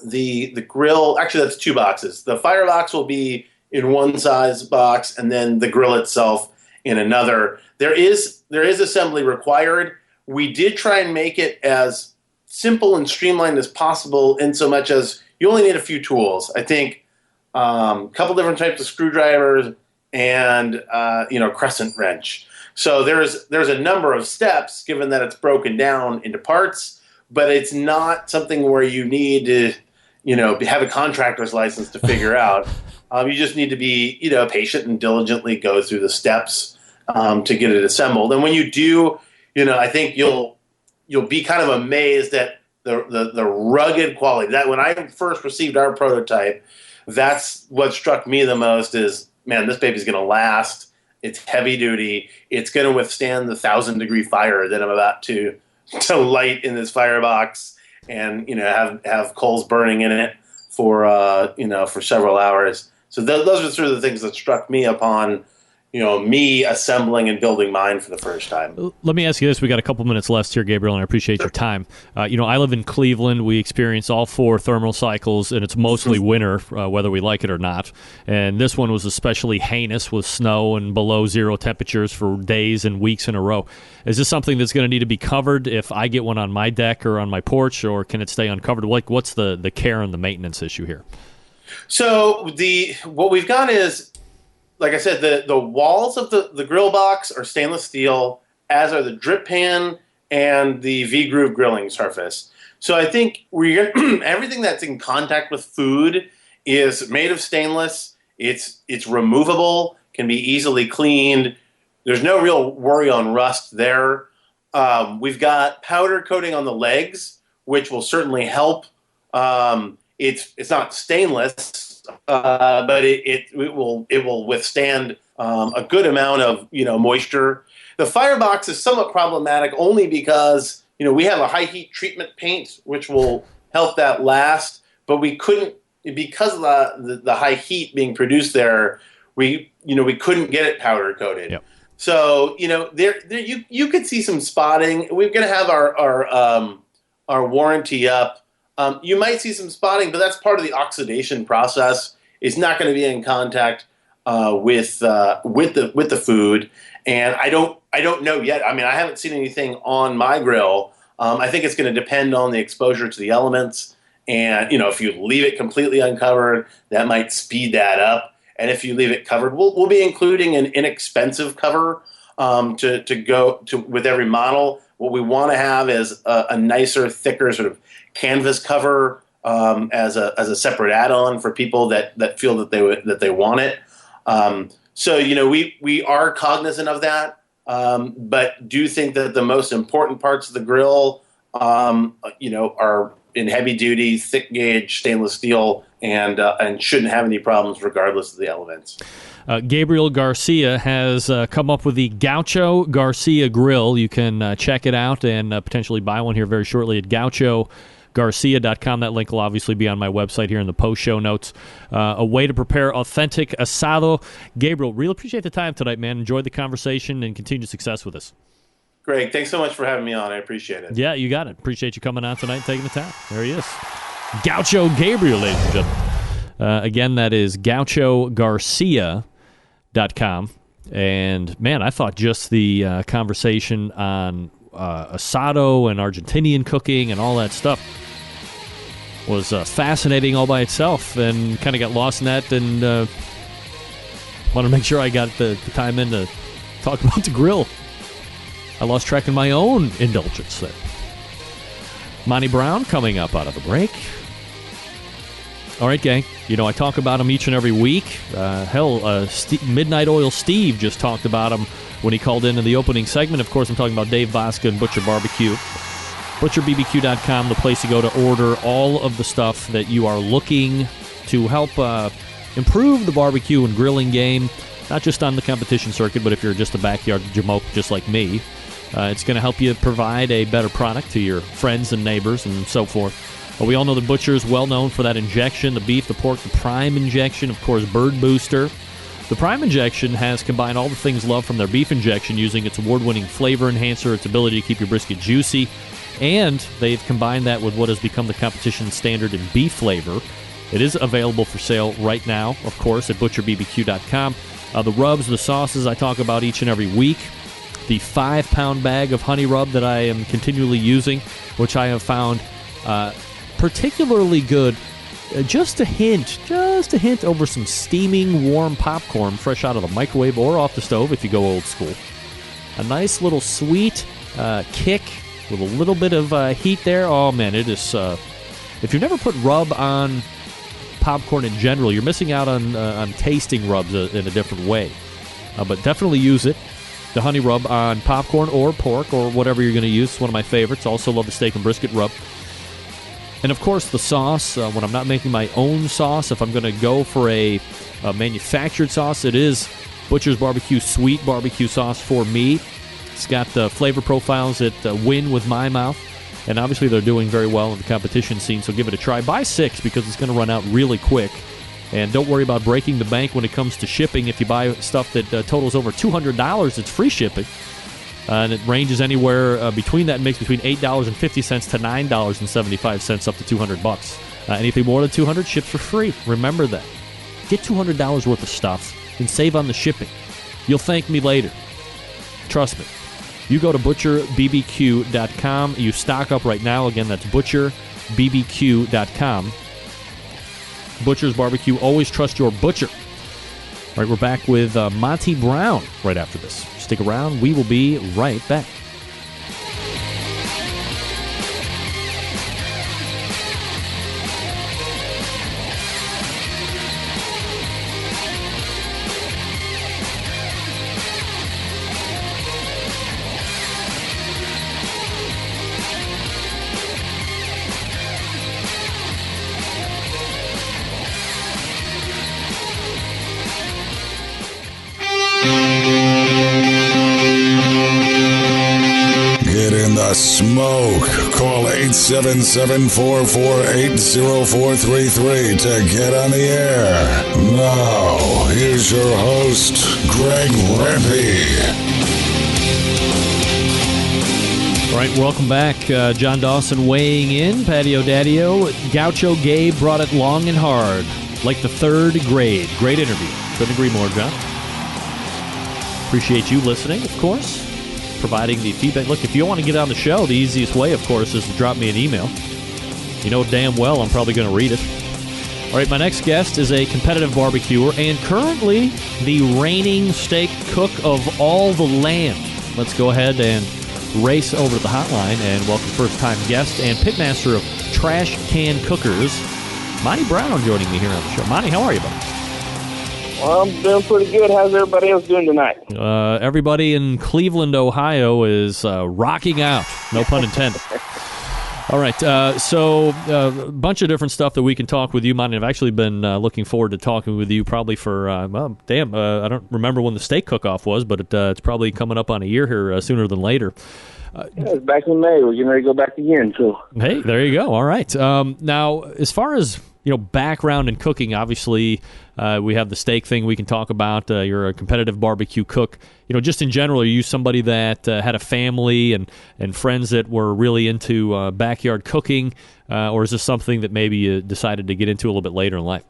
[SPEAKER 6] the grill. Actually, that's 2 boxes. The firebox will be in one size box, and then the grill itself in another. There is assembly required. We did try and make it as simple and streamlined as possible, in so much as you only need a few tools. I think a couple different types of screwdrivers and crescent wrench. So there's a number of steps, given that it's broken down into parts, but it's not something where you need to have a contractor's license to figure out. You just need to be patient and diligently go through the steps to get it assembled. And when you do, I think you'll be kind of amazed at the rugged quality. That when I first received our prototype, that's what struck me the most is, man, this baby's going to last. It's heavy duty. It's going to withstand the 1,000-degree fire that I'm about to light in this firebox, and have coals burning in it for several hours. So those are sort of the things that struck me upon me assembling and building mine for the first time.
[SPEAKER 1] Let me ask you this. We got a couple minutes left here, Gabriel, and I appreciate your time. I live in Cleveland. We experience all 4 thermal cycles, and it's mostly winter, whether we like it or not. And this one was especially heinous with snow and below zero temperatures for days and weeks in a row. Is this something that's going to need to be covered if I get one on my deck or on my porch, or can it stay uncovered? What's the care and the maintenance issue here? So
[SPEAKER 6] what we've got is, like I said, the walls of the grill box are stainless steel, as are the drip pan and the V-groove grilling surface. So I think everything that's in contact with food is made of stainless. It's removable, can be easily cleaned. There's no real worry on rust there. We've got powder coating on the legs, which will certainly help. It's not stainless. But it will withstand a good amount of moisture. The firebox is somewhat problematic only because we have a high heat treatment paint which will help that last, but we couldn't, because of the high heat being produced there. We couldn't get it powder coated. Yep. So there you could see some spotting. We're going to have our warranty up. You might see some spotting, but that's part of the oxidation process. It's not going to be in contact with the food, and I don't know yet. I mean, I haven't seen anything on my grill I think it's going to depend on the exposure to the elements. And, if you leave it completely uncovered, that might speed that up. And if you leave it covered, we'll be including an inexpensive cover to go to with every model. What we want to have is a nicer, thicker sort of canvas cover as a separate add-on for people that feel that they want it. So we are cognizant of that, but do think that the most important parts of the grill are in heavy duty, thick gauge stainless steel, and shouldn't have any problems regardless of the elements.
[SPEAKER 1] Gabriel Garcia has come up with the Gaucho Garcia grill. You can check it out and potentially buy one here very shortly at GauchoGarcia.com. That link will obviously be on my website here in the post show notes. A way to prepare authentic asado. Gabriel, really appreciate the time tonight, man. Enjoyed the conversation and continued success with us.
[SPEAKER 6] Greg, thanks so much for having me on. I appreciate it.
[SPEAKER 1] Yeah, you got it. Appreciate you coming on tonight and taking the time. There he is. Gaucho Gabriel, ladies and gentlemen. Again, that is GauchoGarcia.com. And, man, I thought just the conversation on asado and Argentinian cooking and all that stuff was fascinating all by itself, and kind of got lost in that, and want to make sure I got the time in to talk about the grill. I lost track of my own indulgence there. Monte Brown coming up out of the break. All right, gang. I talk about him each and every week. Midnight Oil Steve just talked about him when he called into the opening segment. Of course, I'm talking about Dave Voska and Butcher Barbecue. ButcherBBQ.com, the place to go to order all of the stuff that you are looking to help improve the barbecue and grilling game, not just on the competition circuit, but if you're just a backyard jamoke just like me. It's going to help you provide a better product to your friends and neighbors and so forth. We all know the Butcher is well known for that injection, the beef, the pork, the Prime injection, of course, Bird Booster. The Prime injection has combined all the things loved from their beef injection using its award-winning flavor enhancer, its ability to keep your brisket juicy, and they've combined that with what has become the competition standard in beef flavor. It is available for sale right now, of course, at ButcherBBQ.com. The rubs, the sauces I talk about each and every week. The 5-pound bag of honey rub that I am continually using, which I have found particularly good. Just a hint over some steaming warm popcorn fresh out of the microwave or off the stove if you go old school. A nice little sweet kick with a little bit of heat there. Oh, man, it is... if you've never put rub on popcorn in general, you're missing out on tasting rubs in a different way. But definitely use it. The honey rub on popcorn or pork or whatever you're going to use. It's one of my favorites. Also love the steak and brisket rub. And, of course, the sauce. When I'm not making my own sauce, if I'm going to go for a manufactured sauce, it is Butcher's Barbecue Sweet Barbecue Sauce for me. It's got the flavor profiles that win with my mouth. And, obviously, they're doing very well in the competition scene, so give it a try. Buy 6 because it's going to run out really quick. And don't worry about breaking the bank when it comes to shipping. If you buy stuff that totals over $200, it's free shipping. And it ranges anywhere between that mix between $8.50 to $9.75 up to $200. Anything more than $200 ships for free. Remember that. Get $200 worth of stuff and save on the shipping. You'll thank me later. Trust me. You go to ButcherBBQ.com. You stock up right now. Again, that's ButcherBBQ.com. Butcher's Barbecue. Always trust your butcher. All right, we're back with Monte Brown right after this. Stick around. We will be right back.
[SPEAKER 5] Smoke. Call 877-448-0433 to get on the air. Now, here's your host, Greg Rempe.
[SPEAKER 1] All right, welcome back. John Dawson weighing in. Patio Daddio. Gaucho Gabe brought it long and hard, like the third grade. Great interview. Couldn't agree more, John. Appreciate you listening, of course. providing the feedback. Look, if you want to get on the show, the easiest way, of course, is to drop me an email. You know damn well I'm probably going to read it. All right, my next guest is a competitive barbecuer and currently the reigning steak cook of all the land. Let's go ahead and race over to the hotline and welcome first-time guest and pitmaster of Trash Can Cookers, Monte Brown, joining me here on the show. Monte, how are you, buddy?
[SPEAKER 7] Well, I'm doing pretty good. How's everybody else doing tonight?
[SPEAKER 1] Everybody in Cleveland, Ohio is rocking out. No pun intended. All right, so a bunch of different stuff that we can talk with you, Monte. I've actually been looking forward to talking with you probably for, I don't remember when the steak cook-off was, but it's probably coming up on a year here sooner than later.
[SPEAKER 7] It's back in May. We're getting ready to go back again. So. Hey,
[SPEAKER 1] there you go. All right. Now, as far as background in cooking, obviously we have the steak thing we can talk about. You're a competitive barbecue cook. Just in general, are you somebody that had a family and friends that were really into backyard cooking, or is this something that maybe you decided to get into a little bit later in life?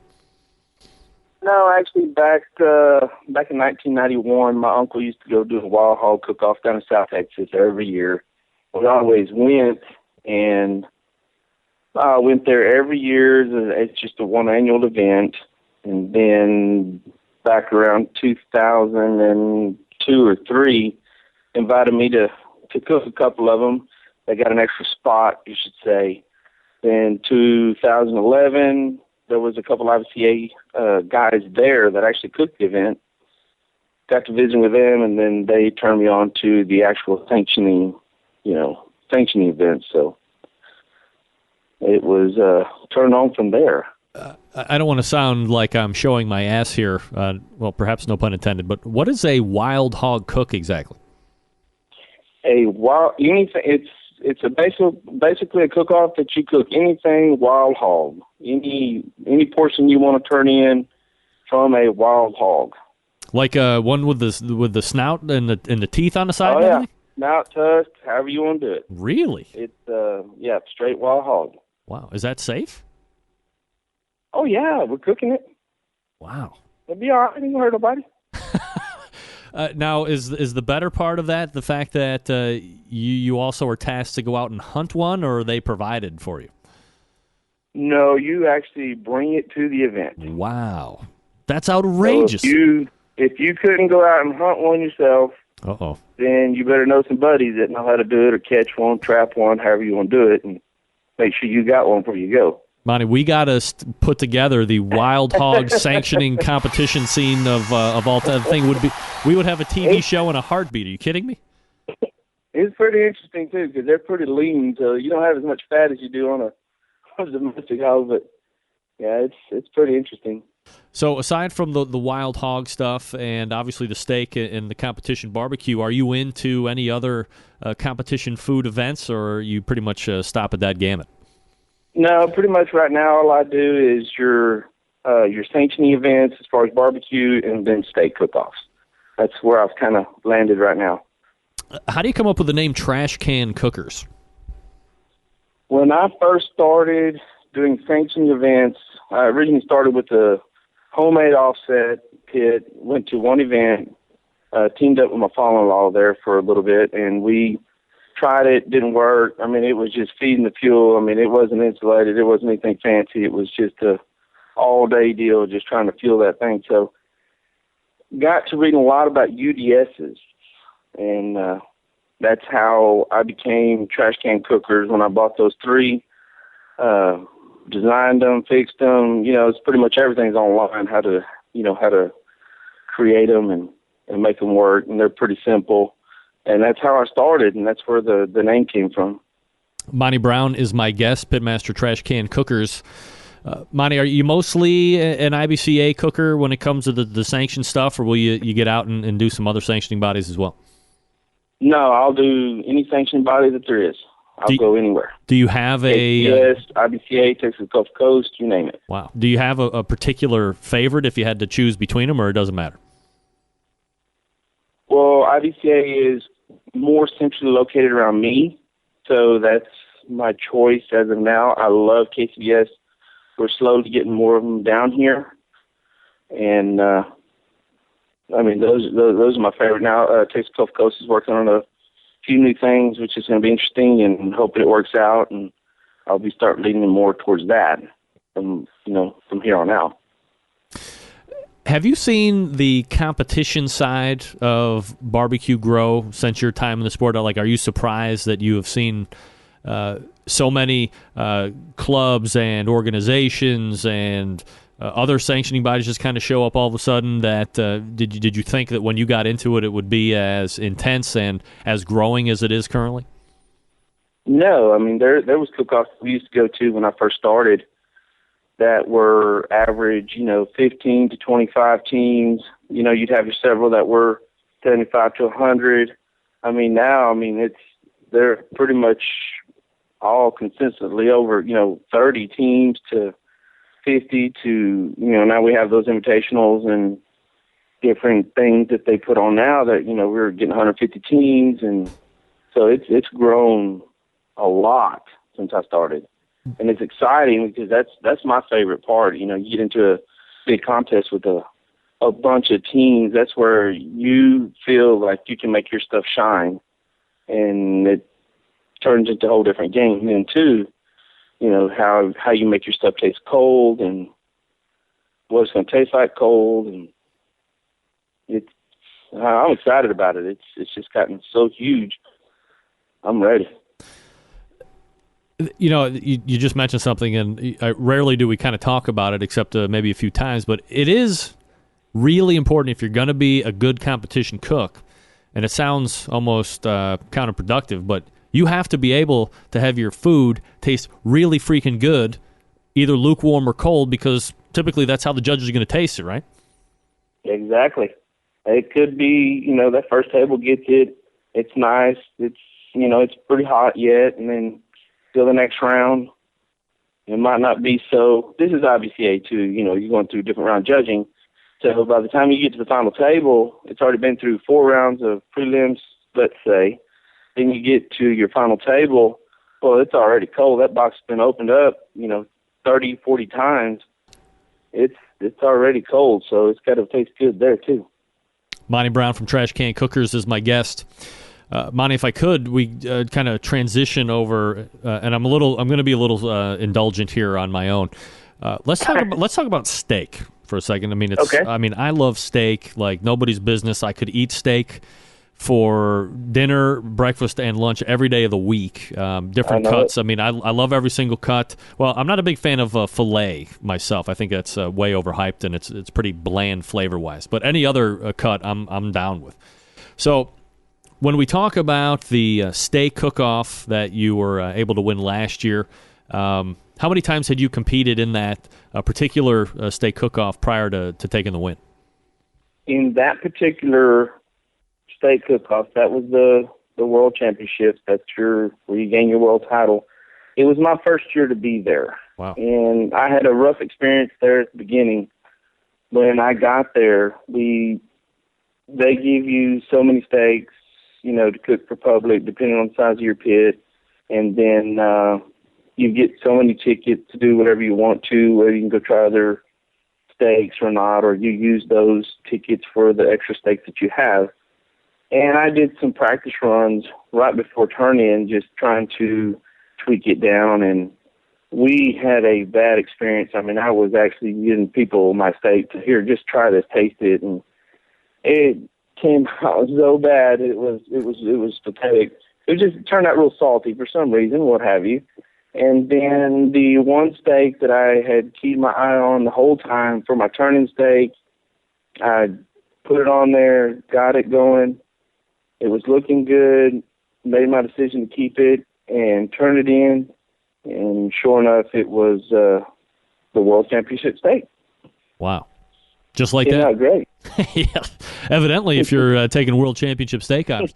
[SPEAKER 7] No, actually, back in 1991, my uncle used to go do a wild hog cook-off down in South Texas every year. We always went, and I went there every year. It's just a one annual event. And then back around 2002 or 3, invited me to cook a couple of them. They got an extra spot, you should say. Then 2011, there was a couple of IBCA guys there that actually cooked the event. Got to visit with them, and then they turned me on to the actual sanctioning event. So it was turned on from there.
[SPEAKER 1] I don't want to sound like I'm showing my ass here. Well, perhaps no pun intended. But what is a wild hog cook exactly?
[SPEAKER 7] It's basically a cook-off that you cook anything wild hog, any portion you want to turn in from a wild hog. Like
[SPEAKER 1] one with the snout and the teeth on the side.
[SPEAKER 7] Oh yeah, snout, tusk, however you want to do it.
[SPEAKER 1] Really?
[SPEAKER 7] It's straight wild hog.
[SPEAKER 1] Wow, is that safe?
[SPEAKER 7] Oh yeah, we're cooking it.
[SPEAKER 1] Wow,
[SPEAKER 7] it'll be all right. It ain't gonna hurt nobody.
[SPEAKER 1] Now, is the better part of that the fact that you also are tasked to go out and hunt one, or are they provided for you?
[SPEAKER 7] No, you actually bring it to the event.
[SPEAKER 1] Wow, that's outrageous.
[SPEAKER 7] So if you couldn't go out and hunt one yourself, then you better know some buddies that know how to do it, or catch one, trap one, however you want to do it, and make sure you got one before you go.
[SPEAKER 1] Monte, we got to put together the wild hog sanctioning competition scene of all that thing. We would have a TV show in a heartbeat. Are you kidding me?
[SPEAKER 7] It's pretty interesting too, because they're pretty lean, so you don't have as much fat as you do on a domestic hog. But yeah, it's pretty interesting.
[SPEAKER 1] So aside from the wild hog stuff and obviously the steak and the competition barbecue, are you into any other competition food events, or are you pretty much stop at that gamut?
[SPEAKER 7] No, pretty much right now all I do is your sanctioning events as far as barbecue, and then steak cook-offs. That's where I've kind of landed right now.
[SPEAKER 1] How do you come up with the name Trash Can Cookers?
[SPEAKER 7] When I first started doing sanctioning events, I originally started with a homemade offset pit, went to one event, teamed up with my father-in-law there for a little bit, and we tried it, didn't work. I mean, it was just feeding the fuel. I mean, it wasn't insulated. It wasn't anything fancy. It was just a all-day deal, just trying to fuel that thing. So got to reading a lot about UDSs, and that's how I became Trash Can Cookers when I bought those 3. Designed them, fixed them. It's pretty much everything's online, how to create them and make them work, and they're pretty simple. And that's how I started, and that's where the name came from.
[SPEAKER 1] Monte Brown is my guest, pitmaster Trash Can Cookers. Monte, are you mostly an IBCA cooker when it comes to the sanction stuff, or will you get out and do some other sanctioning bodies as well?
[SPEAKER 7] No, I'll do any sanctioning body that there is. I'll go anywhere.
[SPEAKER 1] Do you have
[SPEAKER 7] Yes, IBCA, Texas Gulf Coast, you name it.
[SPEAKER 1] Wow. Do you have a particular favorite if you had to choose between them, or it doesn't matter?
[SPEAKER 7] Well, IBCA is more centrally located around me, so that's my choice as of now. I love KCBS. We're slowly getting more of them down here, and I mean those are my favorite now. Texas Gulf Coast is working on few new things, which is going to be interesting, and hoping it works out. And I'll be start leaning more towards that from here on out.
[SPEAKER 1] Have you seen the competition side of barbecue grow since your time in the sport? Like, are you surprised that you have seen so many clubs and organizations and other sanctioning bodies just kind of show up all of a sudden? That did you think that when you got into it, it would be as intense and as growing as it is currently?
[SPEAKER 7] No, I mean there was cook-offs we used to go to when I first started that were average, 15 to 25 teams. You'd have your several that were 75 to 100. I mean, now, they're pretty much all consistently over, 30 teams to 50 to, now we have those invitationals and different things that they put on now that, we're getting 150 teams. And so it's grown a lot since I started. And it's exciting because that's my favorite part. You get into a big contest with a bunch of teams. That's where you feel like you can make your stuff shine, and it turns into a whole different game. And then too, how you make your stuff taste cold and what it's going to taste like cold, and I'm excited about it. It's just gotten so huge. I'm ready.
[SPEAKER 1] You just mentioned something, and rarely do we kind of talk about it except maybe a few times, but it is really important if you're going to be a good competition cook, and it sounds almost counterproductive, but you have to be able to have your food taste really freaking good, either lukewarm or cold, because typically that's how the judges are going to taste it, right?
[SPEAKER 7] Exactly. It could be, that first table gets it, it's nice, it's pretty hot yet, and then the next round, it might not be so. This is IBCA too. You're going through different round judging. So by the time you get to the final table, it's already been through 4 rounds of prelims, let's say. Then you get to your final table. Well, it's already cold. That box has been opened up, 30, 40 times. It's already cold, so it's got to taste good there too.
[SPEAKER 1] Monte Brown from Trash Can Cookers is my guest. Monte, if I could, we kind of transition over, and I'm going to be a little indulgent here on my own. Let's talk about steak for a second.
[SPEAKER 7] Okay.
[SPEAKER 1] I love steak like nobody's business. I could eat steak for dinner, breakfast, and lunch every day of the week. Different cuts. I love every single cut. Well, I'm not a big fan of filet myself. I think that's way overhyped, and it's pretty bland flavor wise. But any other cut, I'm down with. So, when we talk about the steak cook-off that you were able to win last year, how many times had you competed in that particular steak cook-off prior to taking the win?
[SPEAKER 7] In that particular steak cook-off, that was the World Championships. That's where you gain your world title. It was my first year to be there.
[SPEAKER 1] Wow.
[SPEAKER 7] And I had a rough experience there at the beginning. When I got there, they give you so many steaks, to cook for public, depending on the size of your pit. And then you get so many tickets to do whatever you want to, whether you can go try other steaks or not, or you use those tickets for the extra steaks that you have. And I did some practice runs right before turn-in, just trying to tweak it down. And we had a bad experience. I was actually giving people my steak to, here, just try this, taste it. And it came out so bad. It was pathetic. It turned out real salty for some reason, what have you. And then the one steak that I had keyed my eye on the whole time for my turn-in steak, I put it on there, got it going. It was looking good, made my decision to keep it and turn it in. And sure enough, it was the World Championship steak.
[SPEAKER 1] Wow. Just like
[SPEAKER 7] that?
[SPEAKER 1] Yeah,
[SPEAKER 7] great.
[SPEAKER 1] Yeah, evidently, if you're taking World Championship steak on.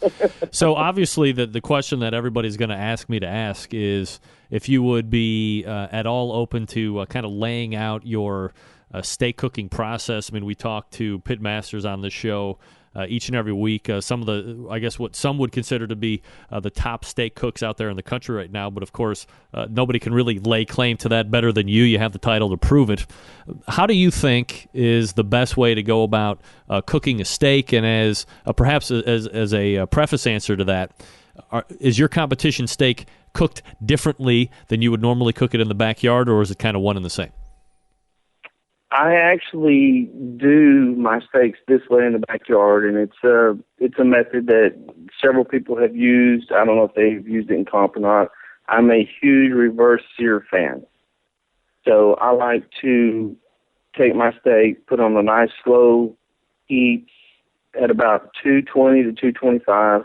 [SPEAKER 1] So obviously, the question that everybody's going to ask me to ask is if you would be at all open to kind of laying out your steak cooking process. We talk to pitmasters on this show each and every week. Some of the, I guess, what some would consider to be the top steak cooks out there in the country right now. But of course, nobody can really lay claim to that better than you. You have the title to prove it. How do you think is the best way to go about cooking a steak? And as perhaps as a preface answer to that, Is your competition steak cooked differently than you would normally cook it in the backyard, or is it kind of one and the same?
[SPEAKER 7] I actually do my steaks this way in the backyard, and it's a method that several people have used. I don't know if they've used it in comp or not. I'm a huge reverse sear fan. So I like to take my steak, put on a nice slow heat at about 220 to 225,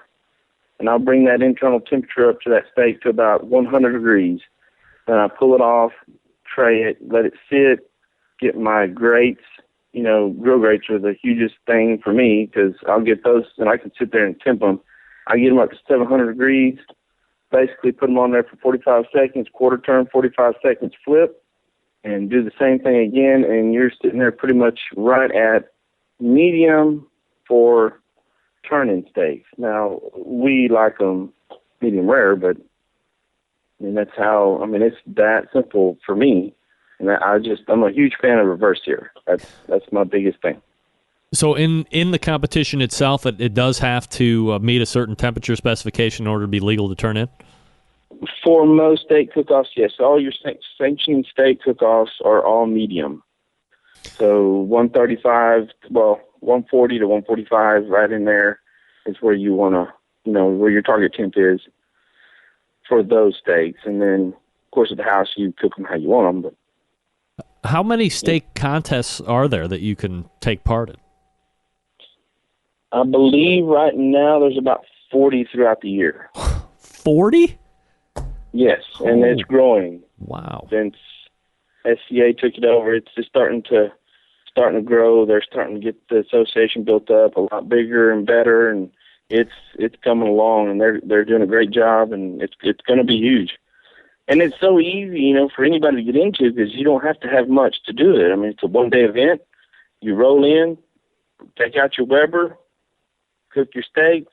[SPEAKER 7] and I'll bring that internal temperature up to that steak to about 100 degrees. Then I pull it off, tray it, let it sit, get my grates. You know, grill grates are the hugest thing for me because I'll get those and I can sit there and temp them. I get them up to 700 degrees, basically put them on there for 45 seconds, quarter turn, 45 seconds, flip, and do the same thing again, and you're sitting there pretty much right at medium for turning steaks. Now, we like them medium rare, but I mean, that's how, I mean, it's that simple for me. And I'm a huge fan of reverse sear. That's my biggest thing.
[SPEAKER 1] So in the competition itself, it does have to meet a certain temperature specification in order to be legal to turn in?
[SPEAKER 7] For most steak cook-offs, yes. All your sanctioned steak cook-offs are all medium. So 135, 140 to 145, right in there is where you want to, where your target temp is for those steaks. And then, of course, at the house, you cook them how you want them. But
[SPEAKER 1] how many steak contests are there that you can take part in?
[SPEAKER 7] I believe right now there's about 40 throughout the year.
[SPEAKER 1] 40?
[SPEAKER 7] Yes, and it's growing.
[SPEAKER 1] Wow.
[SPEAKER 7] Since SCA took it over, it's just starting to grow. They're starting to get the association built up a lot bigger and better, and it's coming along, and they're doing a great job, and it's going to be huge. And it's so easy, for anybody to get into because you don't have to have much to do it. I mean, it's a one-day event. You roll in, take out your Weber, cook your steaks,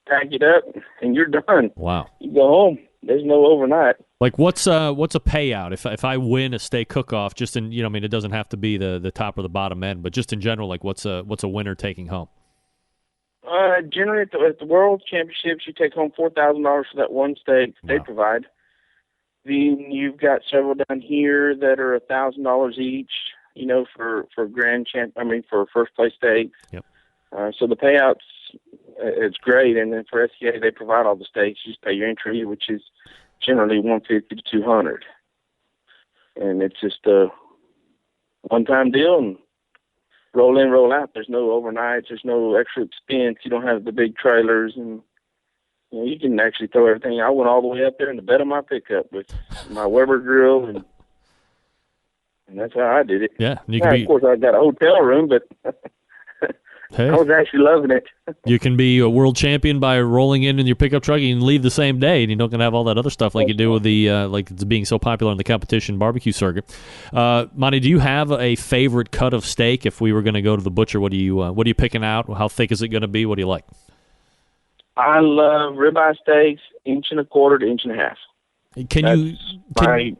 [SPEAKER 7] pack it up, and you're done.
[SPEAKER 1] Wow.
[SPEAKER 7] You go home. There's no overnight.
[SPEAKER 1] Like what's a payout if I win a steak cook-off? Just in it doesn't have to be the top or the bottom end, but just in general, like what's a winner taking home?
[SPEAKER 7] Generally at the World Championships, you take home $4,000 for that one steak they provide. Then you've got several down here that are $1,000 each. For for first place steaks.
[SPEAKER 1] Yep.
[SPEAKER 7] So the payouts, it's great, and then for SCA they provide all the steaks. You just pay your entry, which is generally $150 to $200, and it's just a one-time deal and roll in, roll out. There's no overnights. There's no extra expense. You don't have the big trailers, and you can actually throw everything. I went all the way up there in the bed of my pickup with my Weber grill, and that's how I did it.
[SPEAKER 1] Yeah,
[SPEAKER 7] of course, I got a hotel room, but
[SPEAKER 1] hey,
[SPEAKER 7] I was actually loving it.
[SPEAKER 1] You can be a world champion by rolling in your pickup truck. You can leave the same day, and you're not going to have all that other stuff like you do with the like it's being so popular in the competition barbecue circuit. Monte, do you have a favorite cut of steak? If we were going to go to the butcher, what are you picking out? How thick is it going to be? What do you like?
[SPEAKER 7] I love ribeye steaks, 1.25 to 1.5 inches.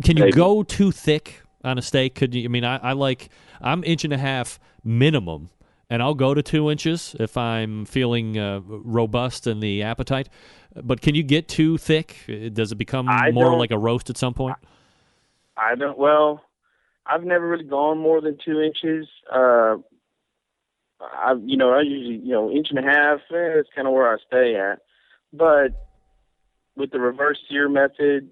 [SPEAKER 1] Can you go too thick on a steak? Could you? I mean, I'm 1.5 inches minimum. And I'll go to 2 inches if I'm feeling robust in the appetite. But can you get too thick? Does it become more like a roast at some point?
[SPEAKER 7] I don't. Well, I've never really gone more than 2 inches. I usually 1.5 inches. It's kind of where I stay at. But with the reverse sear method,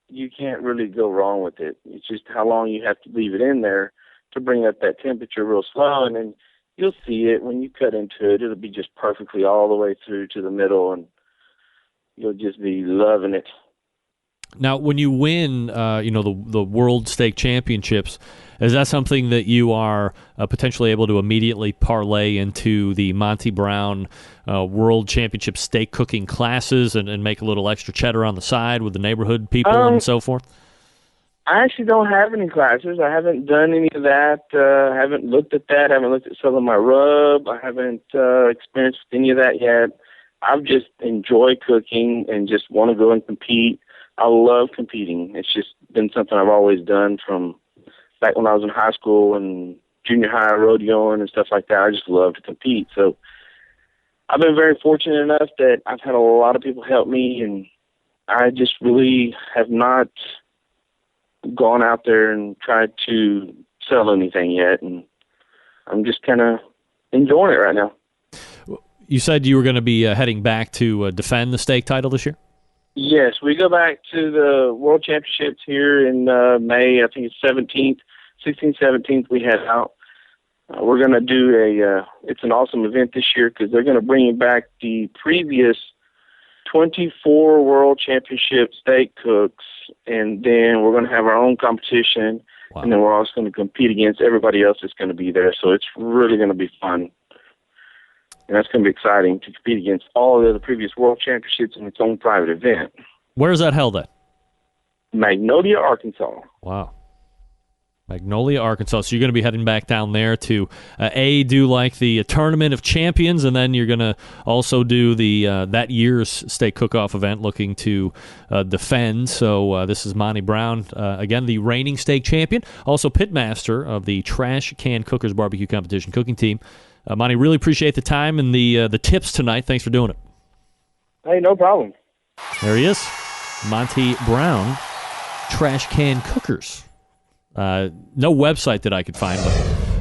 [SPEAKER 7] you can't really go wrong with it. It's just how long you have to leave it in there to bring up that temperature real slow, and then you'll see it when you cut into it. It'll be just perfectly all the way through to the middle, and you'll just be loving it.
[SPEAKER 1] Now, when you win, the World Steak Championships, is that something that you are potentially able to immediately parlay into the Monte Brown World Championship steak cooking classes and make a little extra cheddar on the side with the neighborhood people and so forth?
[SPEAKER 7] I actually don't have any classes. I haven't done any of that. I haven't looked at that. I haven't looked at some of my rub. I haven't experienced any of that yet. I've just enjoyed cooking and just want to go and compete. I love competing. It's just been something I've always done from back when I was in high school and junior high rodeoing and stuff like that. I just love to compete. So I've been very fortunate enough that I've had a lot of people help me, and I just really have not gone out there and tried to sell anything yet, and I'm just kind of enjoying it right now.
[SPEAKER 1] You said you were going to be heading back to defend the stake title this year?
[SPEAKER 7] Yes, we go back to the World Championships here in May. I think it's 16th, 17th we head out. We're going to do it's an awesome event this year because they're going to bring back the previous 24 World Championship steak cooks, and then we're going to have our own competition,
[SPEAKER 1] wow.
[SPEAKER 7] And then we're also going to compete against everybody else that's going to be there. So it's really going to be fun. And that's going to be exciting to compete against all of the previous World Championships in its own private event.
[SPEAKER 1] Where is that held at?
[SPEAKER 7] Magnolia, Arkansas.
[SPEAKER 1] Wow. Magnolia, Arkansas. So you're going to be heading back down there to, do like the Tournament of Champions, and then you're going to also do the that year's steak cook-off event looking to defend. So this is Monte Brown, again, the reigning steak champion, also pitmaster of the Trash Can Cookers Barbecue Competition cooking team. Monte, really appreciate the time and the tips tonight. Thanks for doing it.
[SPEAKER 7] Hey, no problem.
[SPEAKER 1] There he is, Monte Brown, Trash Can Cookers. No website that I could find,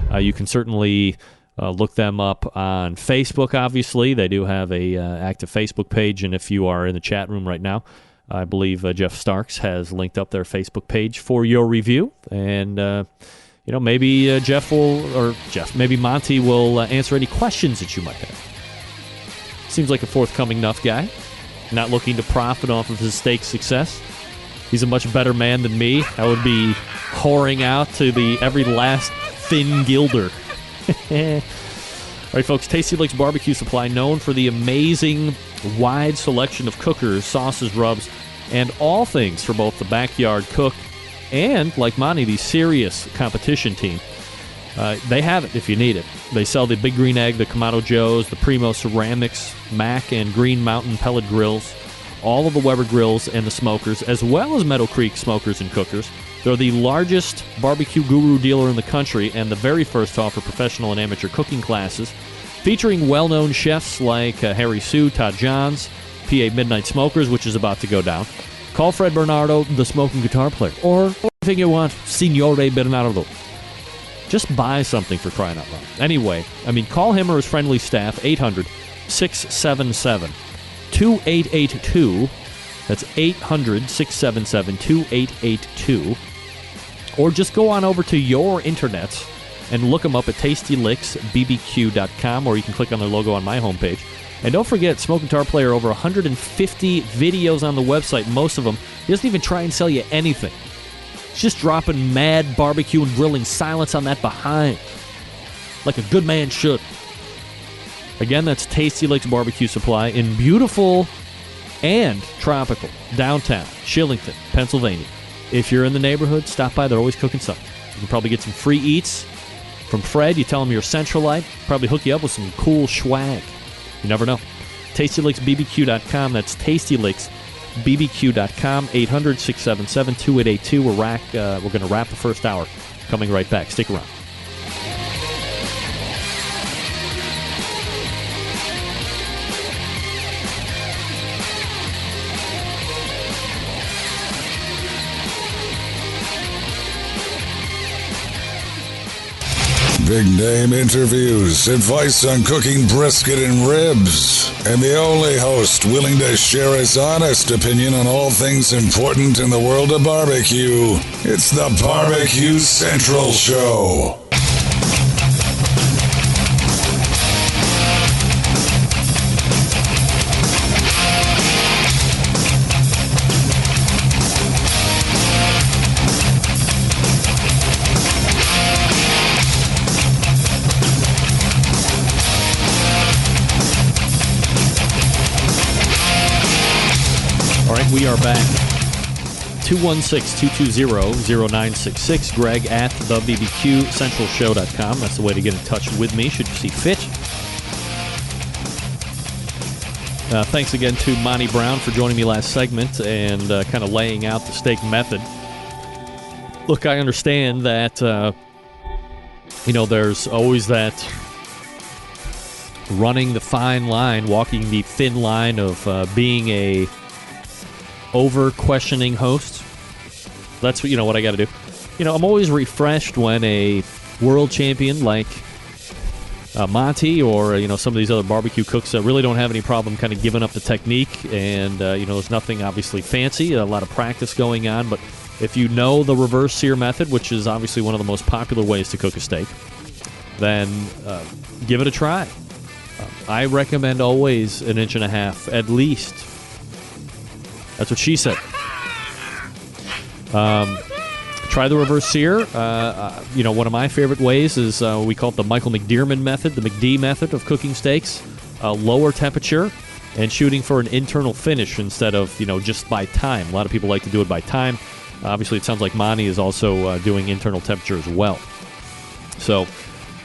[SPEAKER 1] but you can certainly look them up on Facebook, obviously. They do have a active Facebook page, and if you are in the chat room right now, I believe Jeff Starks has linked up their Facebook page for your review, and maybe maybe Monte will answer any questions that you might have. Seems like a forthcoming enough guy, not looking to profit off of his steak success. He's a much better man than me. I would be whoring out to the every last thin gilder. All right, folks, Tasty Licks Barbecue Supply, known for the amazing wide selection of cookers, sauces, rubs, and all things for both the backyard cook and, like Monte, the serious competition team. They have it if you need it. They sell the Big Green Egg, the Kamado Joes, the Primo Ceramics, Mac and Green Mountain pellet grills, all of the Weber grills and the smokers, as well as Meadow Creek smokers and cookers. They're the largest barbecue guru dealer in the country and the very first to offer professional and amateur cooking classes, featuring well-known chefs like Harry Sue, Todd Johns, PA Midnight Smokers, which is about to go down. Call Fred Bernardo, the smoking guitar player, or anything you want, Signore Bernardo. Just buy something, for crying out loud. Anyway, call him or his friendly staff, 800-677-2882. That's 800-677-2882. Or just go on over to your internets and look them up at tastylicksbbq.com, or you can click on their logo on my homepage. And don't forget, Smoking Guitar Player, over 150 videos on the website, most of them. He doesn't even try and sell you anything. He's just dropping mad barbecue and grilling silence on that behind, like a good man should. Again, that's Tasty Licks Barbecue Supply in beautiful and tropical downtown Shillington, Pennsylvania. If you're in the neighborhood, stop by. They're always cooking something. You can probably get some free eats from Fred. You tell him you're Centralite. Probably hook you up with some cool swag. You never know. TastyLicksBBQ.com. That's TastyLicksBBQ.com. 800-677-2882. We're going to wrap the first hour. Coming right back. Stick around.
[SPEAKER 5] Big name interviews, advice on cooking brisket and ribs, and the only host willing to share his honest opinion on all things important in the world of barbecue. It's the Barbecue Central Show.
[SPEAKER 1] We are back. 216-220-0966. Greg at thebbqcentralshow.com. That's the way to get in touch with me, should you see fit. Thanks again to Monte Brown for joining me last segment and kind of laying out the steak method. Look, I understand that, there's always that running the fine line, walking the thin line of being a over-questioning host. That's what I got to do. I'm always refreshed when a world champion like Monte or some of these other barbecue cooks really don't have any problem kind of giving up the technique, and there's nothing obviously fancy, a lot of practice going on, but if you know the reverse sear method, which is obviously one of the most popular ways to cook a steak, then give it a try. I recommend always 1.5 inches at least. That's what she said. Try the reverse sear. One of my favorite ways is we call it the Michael McDearman method, the McD method of cooking steaks. Lower temperature and shooting for an internal finish instead of, just by time. A lot of people like to do it by time. Obviously, it sounds like Monty is also doing internal temperature as well. So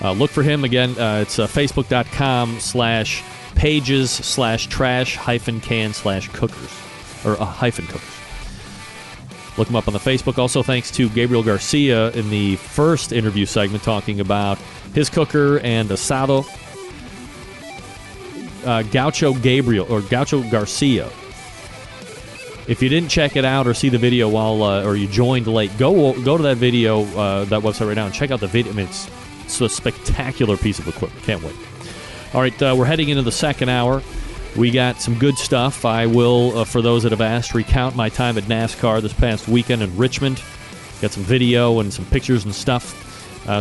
[SPEAKER 1] look for him. Again, it's facebook.com/pages/trash-can/cookers or -cookers. Look him up on the Facebook. Also, thanks to Gabriel Garcia in the first interview segment talking about his cooker and asado. Gaucho Garcia. If you didn't check it out or see the video or you joined late, go to that video, that website right now, and check out the video. I mean, it's a spectacular piece of equipment. Can't wait. All right, we're heading into the second hour. We got some good stuff. I will, for those that have asked, recount my time at NASCAR this past weekend in Richmond. Got some video and some pictures and stuff.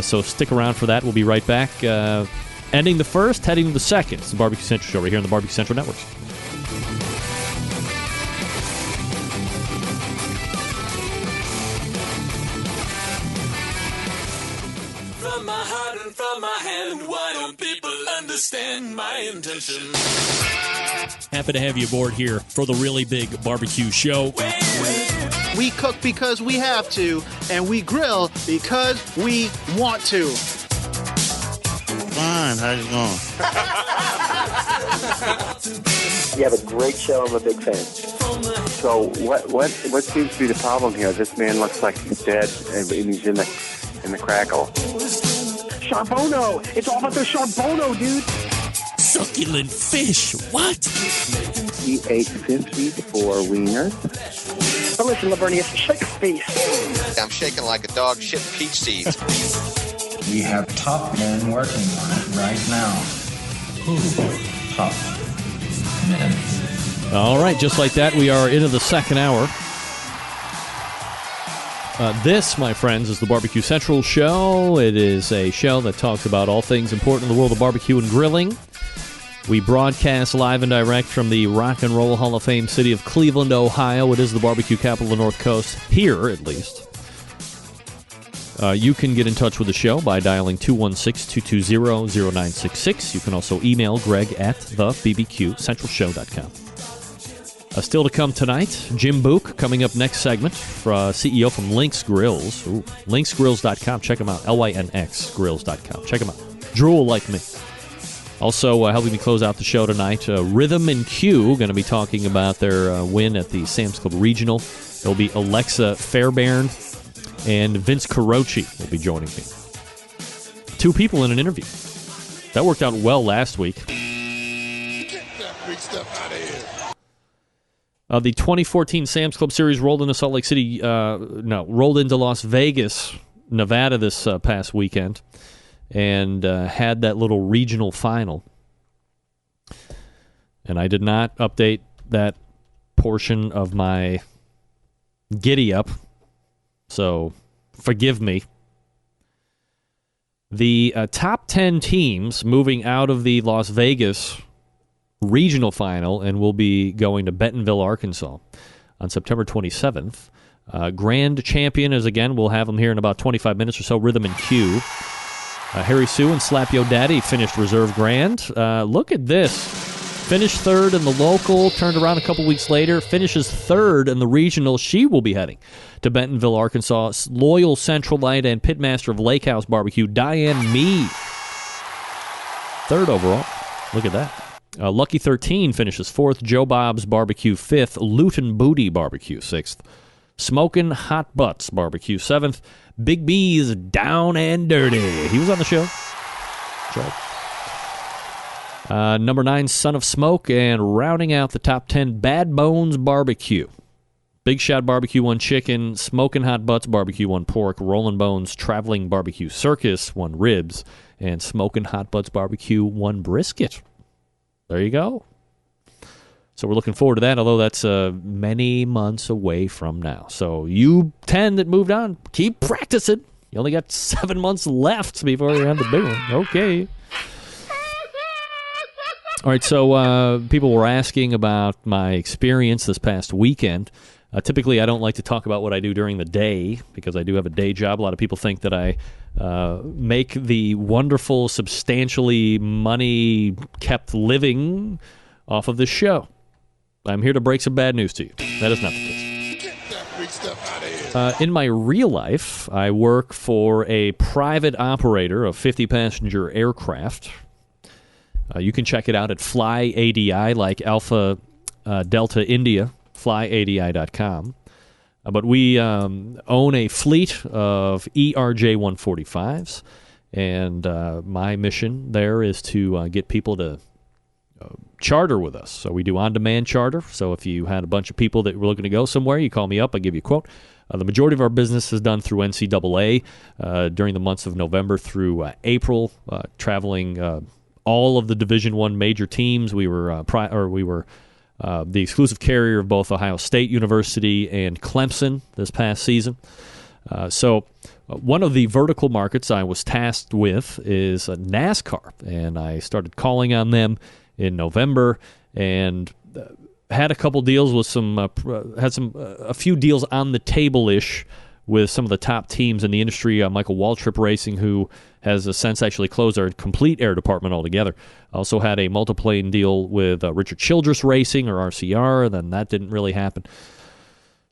[SPEAKER 1] So stick around for that. We'll be right back. Ending the first, heading to the second. It's the Barbecue Central Show right here on the Barbecue Central Networks.
[SPEAKER 8] From my heart and from my hand, why don't people understand my intention?
[SPEAKER 9] Happy to have you aboard here for the Really Big Barbecue Show.
[SPEAKER 10] We cook because we have to, and we grill because we want to.
[SPEAKER 11] Fine, how's it going?
[SPEAKER 12] You have a great show. I'm a big fan. So what seems to be the problem here? This man looks like he's dead, and he's in the crackle.
[SPEAKER 10] Charbono! It's all about the charbono, dude!
[SPEAKER 9] Succulent fish! What?
[SPEAKER 12] He ate 54 wieners.
[SPEAKER 10] But listen, Lavernius, shake a face.
[SPEAKER 13] I'm shaking like a dog shit peach seeds.
[SPEAKER 14] We have top men working on it right now. Who? Top men.
[SPEAKER 1] All right, just like that, we are into the second hour. This, my friends, is the Barbecue Central Show. It is a show that talks about all things important in the world of barbecue and grilling. We broadcast live and direct from the Rock and Roll Hall of Fame city of Cleveland, Ohio. It is the barbecue capital of the North Coast, here at least. You can get in touch with the show by dialing 216-220-0966. You can also email Greg at thebbqcentralshow.com. Still to come tonight, Jim Book coming up next segment, CEO from Lynx Grills. Ooh, lynxgrills.com. Check them out. LYNXgrills.com. Check them out. Drool like me. Also helping me close out the show tonight, Rhythm and Q, going to be talking about their win at the Sam's Club Regional. There'll be Alexa Fairbairn and Vince Carochi will be joining me. 2 people in an interview. That worked out well last week.
[SPEAKER 11] Get that big stuff out of here.
[SPEAKER 1] The 2014 Sam's Club Series rolled into Salt Lake City, rolled into Las Vegas, Nevada this past weekend, and had that little regional final. And I did not update that portion of my giddy-up, so forgive me. The top 10 teams moving out of the Las Vegas regional final and will be going to Bentonville, Arkansas on September 27th. Grand champion is, again, we'll have him here in about 25 minutes or so, Rhythm and Q. Harry Sue and Slap Yo Daddy finished reserve grand. Look at this. Finished third in the local, turned around a couple weeks later, finishes third in the regional. She will be heading to Bentonville, Arkansas. Loyal Centralite and pitmaster of Lake House Barbecue, Diane Mead. Third overall. Look at that. Lucky 13 finishes 4th. Joe Bob's Barbecue 5th. Luton Booty Barbecue 6th. Smokin' Hot Butts Barbecue 7th. Big B's Down and Dirty. He was on the show. Number 9, Son of Smoke, and rounding out the top 10, Bad Bones Barbecue. Big Shot Barbecue won chicken, Smokin' Hot Butts Barbecue won pork, Rollin' Bones Traveling Barbecue Circus won ribs, and Smokin' Hot Butts Barbecue won brisket. There you go. So we're looking forward to that, although that's many months away from now. So you 10 that moved on, keep practicing. You only got 7 months left before you have the big one. Okay. All right, so people were asking about my experience this past weekend. Typically, I don't like to talk about what I do during the day because I do have a day job. A lot of people think that I make the wonderful, substantially money-kept living off of this show. I'm here to break some bad news to you. That is not the case.
[SPEAKER 11] Get that freak stuff out of here.
[SPEAKER 1] In my real life, I work for a private operator of 50-passenger aircraft. You can check it out at Fly ADI, like Alpha Delta India, flyadi.com. But we own a fleet of ERJ-145s, and my mission there is to get people to charter with us. So we do on-demand charter. So if you had a bunch of people that were looking to go somewhere, you call me up, I give you a quote. The majority of our business is done through NCAA during the months of November through April, traveling all of the Division I major teams. We were the exclusive carrier of both Ohio State University and Clemson this past season. So one of the vertical markets I was tasked with is NASCAR, and I started calling on them in November and had a couple deals with a few deals on the table-ish with some of the top teams in the industry. Michael Waltrip Racing, who has since actually closed our complete air department altogether. Also had a multiplane deal with Richard Childress Racing, or RCR, and then that didn't really happen.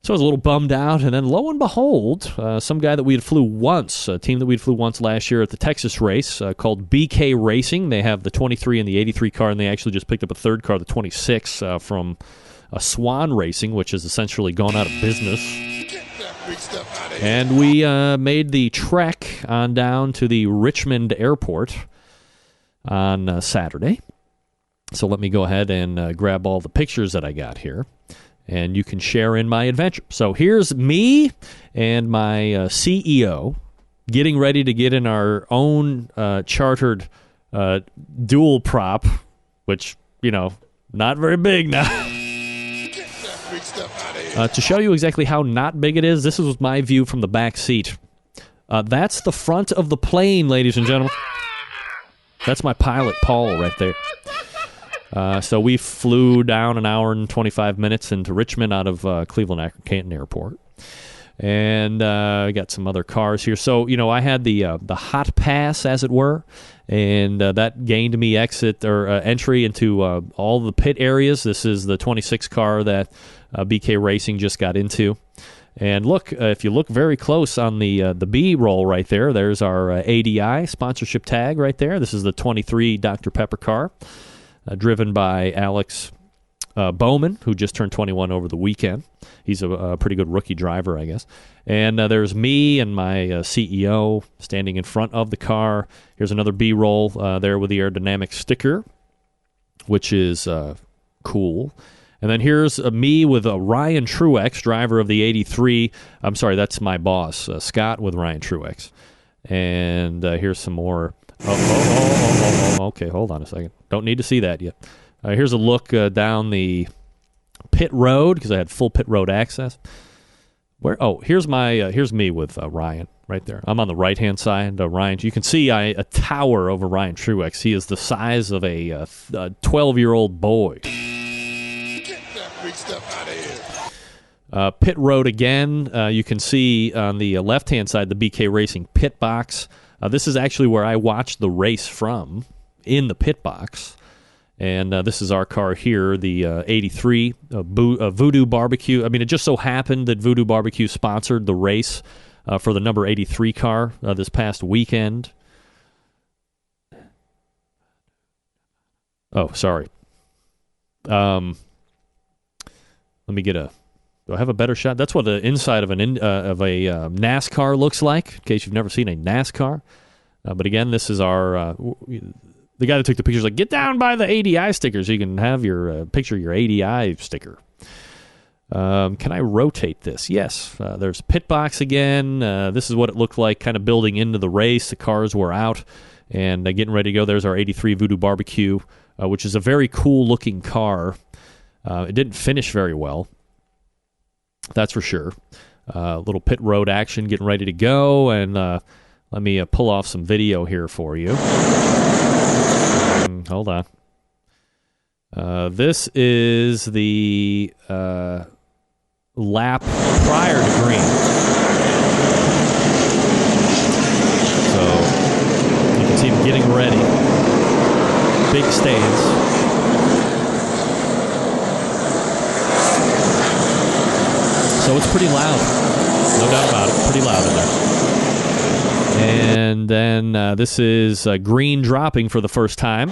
[SPEAKER 1] So I was a little bummed out, and then lo and behold, some guy that we had flew once, a team that we flew once last year at the Texas race called BK Racing. They have the 23 and the 83 car, and they actually just picked up a third car, the 26, from Swan Racing, which has essentially gone out of business. And we made the trek on down to the Richmond airport on Saturday. So let me go ahead and grab all the pictures that I got here, and you can share in my adventure. So here's me and my CEO getting ready to get in our own chartered dual prop, which, not very big now. To show you exactly how not big it is, this is my view from the back seat. That's the front of the plane, ladies and gentlemen. That's my pilot, Paul, right there. So we flew down an hour and 25 minutes into Richmond out of Cleveland-Canton Airport. And I got some other cars here. So, I had the hot pass, as it were, and that gained me entry into all the pit areas. This is the 26 car that BK Racing just got into. And look, if you look very close on the B-roll right there, there's our ADI sponsorship tag right there. This is the 23 Dr. Pepper car, driven by Alex Bowman, who just turned 21 over the weekend. He's a pretty good rookie driver, I guess. And there's me and my CEO standing in front of the car. Here's another B-roll there with the aerodynamic sticker, which is cool. And then here's me with Ryan Truex, driver of the 83. I'm sorry, that's my boss, Scott, with Ryan Truex. And here's some more. Okay, hold on a second. Don't need to see that yet. Here's a look down the pit road, because I had full pit road access. Here's me with Ryan right there. I'm on the right-hand side. Ryan, you can see I tower over Ryan Truex. He is the size of a 12-year-old boy.
[SPEAKER 11] Stuff out of here.
[SPEAKER 1] Pit road again. You can see on the left-hand side the BK Racing pit box. This is actually where I watched the race from, in the pit box. And this is our car here, the 83 Voodoo Barbecue. I mean, it just so happened that Voodoo Barbecue sponsored the race for the number 83 car this past weekend. Oh, sorry. Let me get do I have a better shot? That's what the inside of a NASCAR looks like, in case you've never seen a NASCAR. But again, this is our the guy that took the picture is like, get down by the ADI sticker so you can have your picture, your ADI sticker. Can I rotate this? Yes. There's pit box again. This is what it looked like kind of building into the race. The cars were out and getting ready to go. There's our 83 Voodoo Barbecue, which is a very cool-looking car. It didn't finish very well. That's for sure. Little pit road action getting ready to go. And let me pull off some video here for you. Hold on. This is the lap prior to green. So you can see him getting ready. Big stands. So it's pretty loud. No doubt about it. Pretty loud in there. And then this is green dropping for the first time.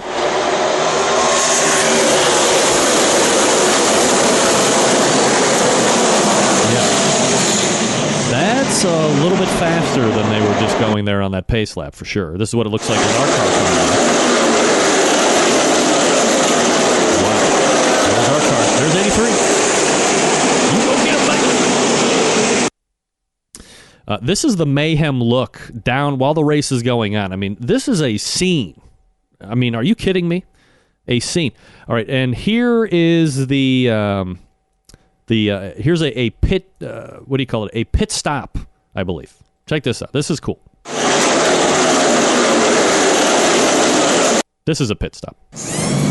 [SPEAKER 1] That's a little bit faster than they were just going there on that pace lap, for sure. This is what it looks like with our car coming out. Wow. There's our car. There's 83. You go get him, buddy. This is the mayhem look down while the race is going on. I mean, this is a scene. I mean, are you kidding me? A scene. All right, and here is the... here's a pit, what do you call it? A pit stop, I believe. Check this out. This is cool. This is a pit stop.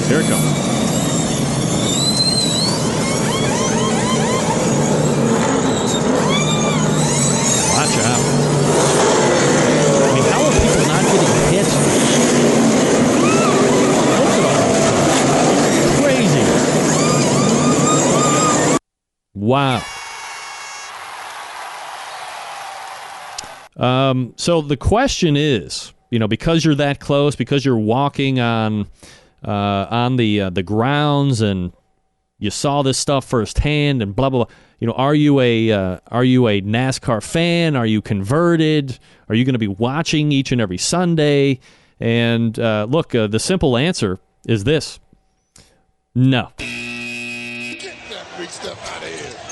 [SPEAKER 1] Here it goes. Watch out. I mean, how are people not getting hit? Look at all this. Crazy. Wow. So the question is, because you're that close, because you're walking on the grounds and you saw this stuff firsthand and blah blah blah. Are you a NASCAR fan? Are you converted? Are you going to be watching each and every Sunday? And look, the simple answer is this: no.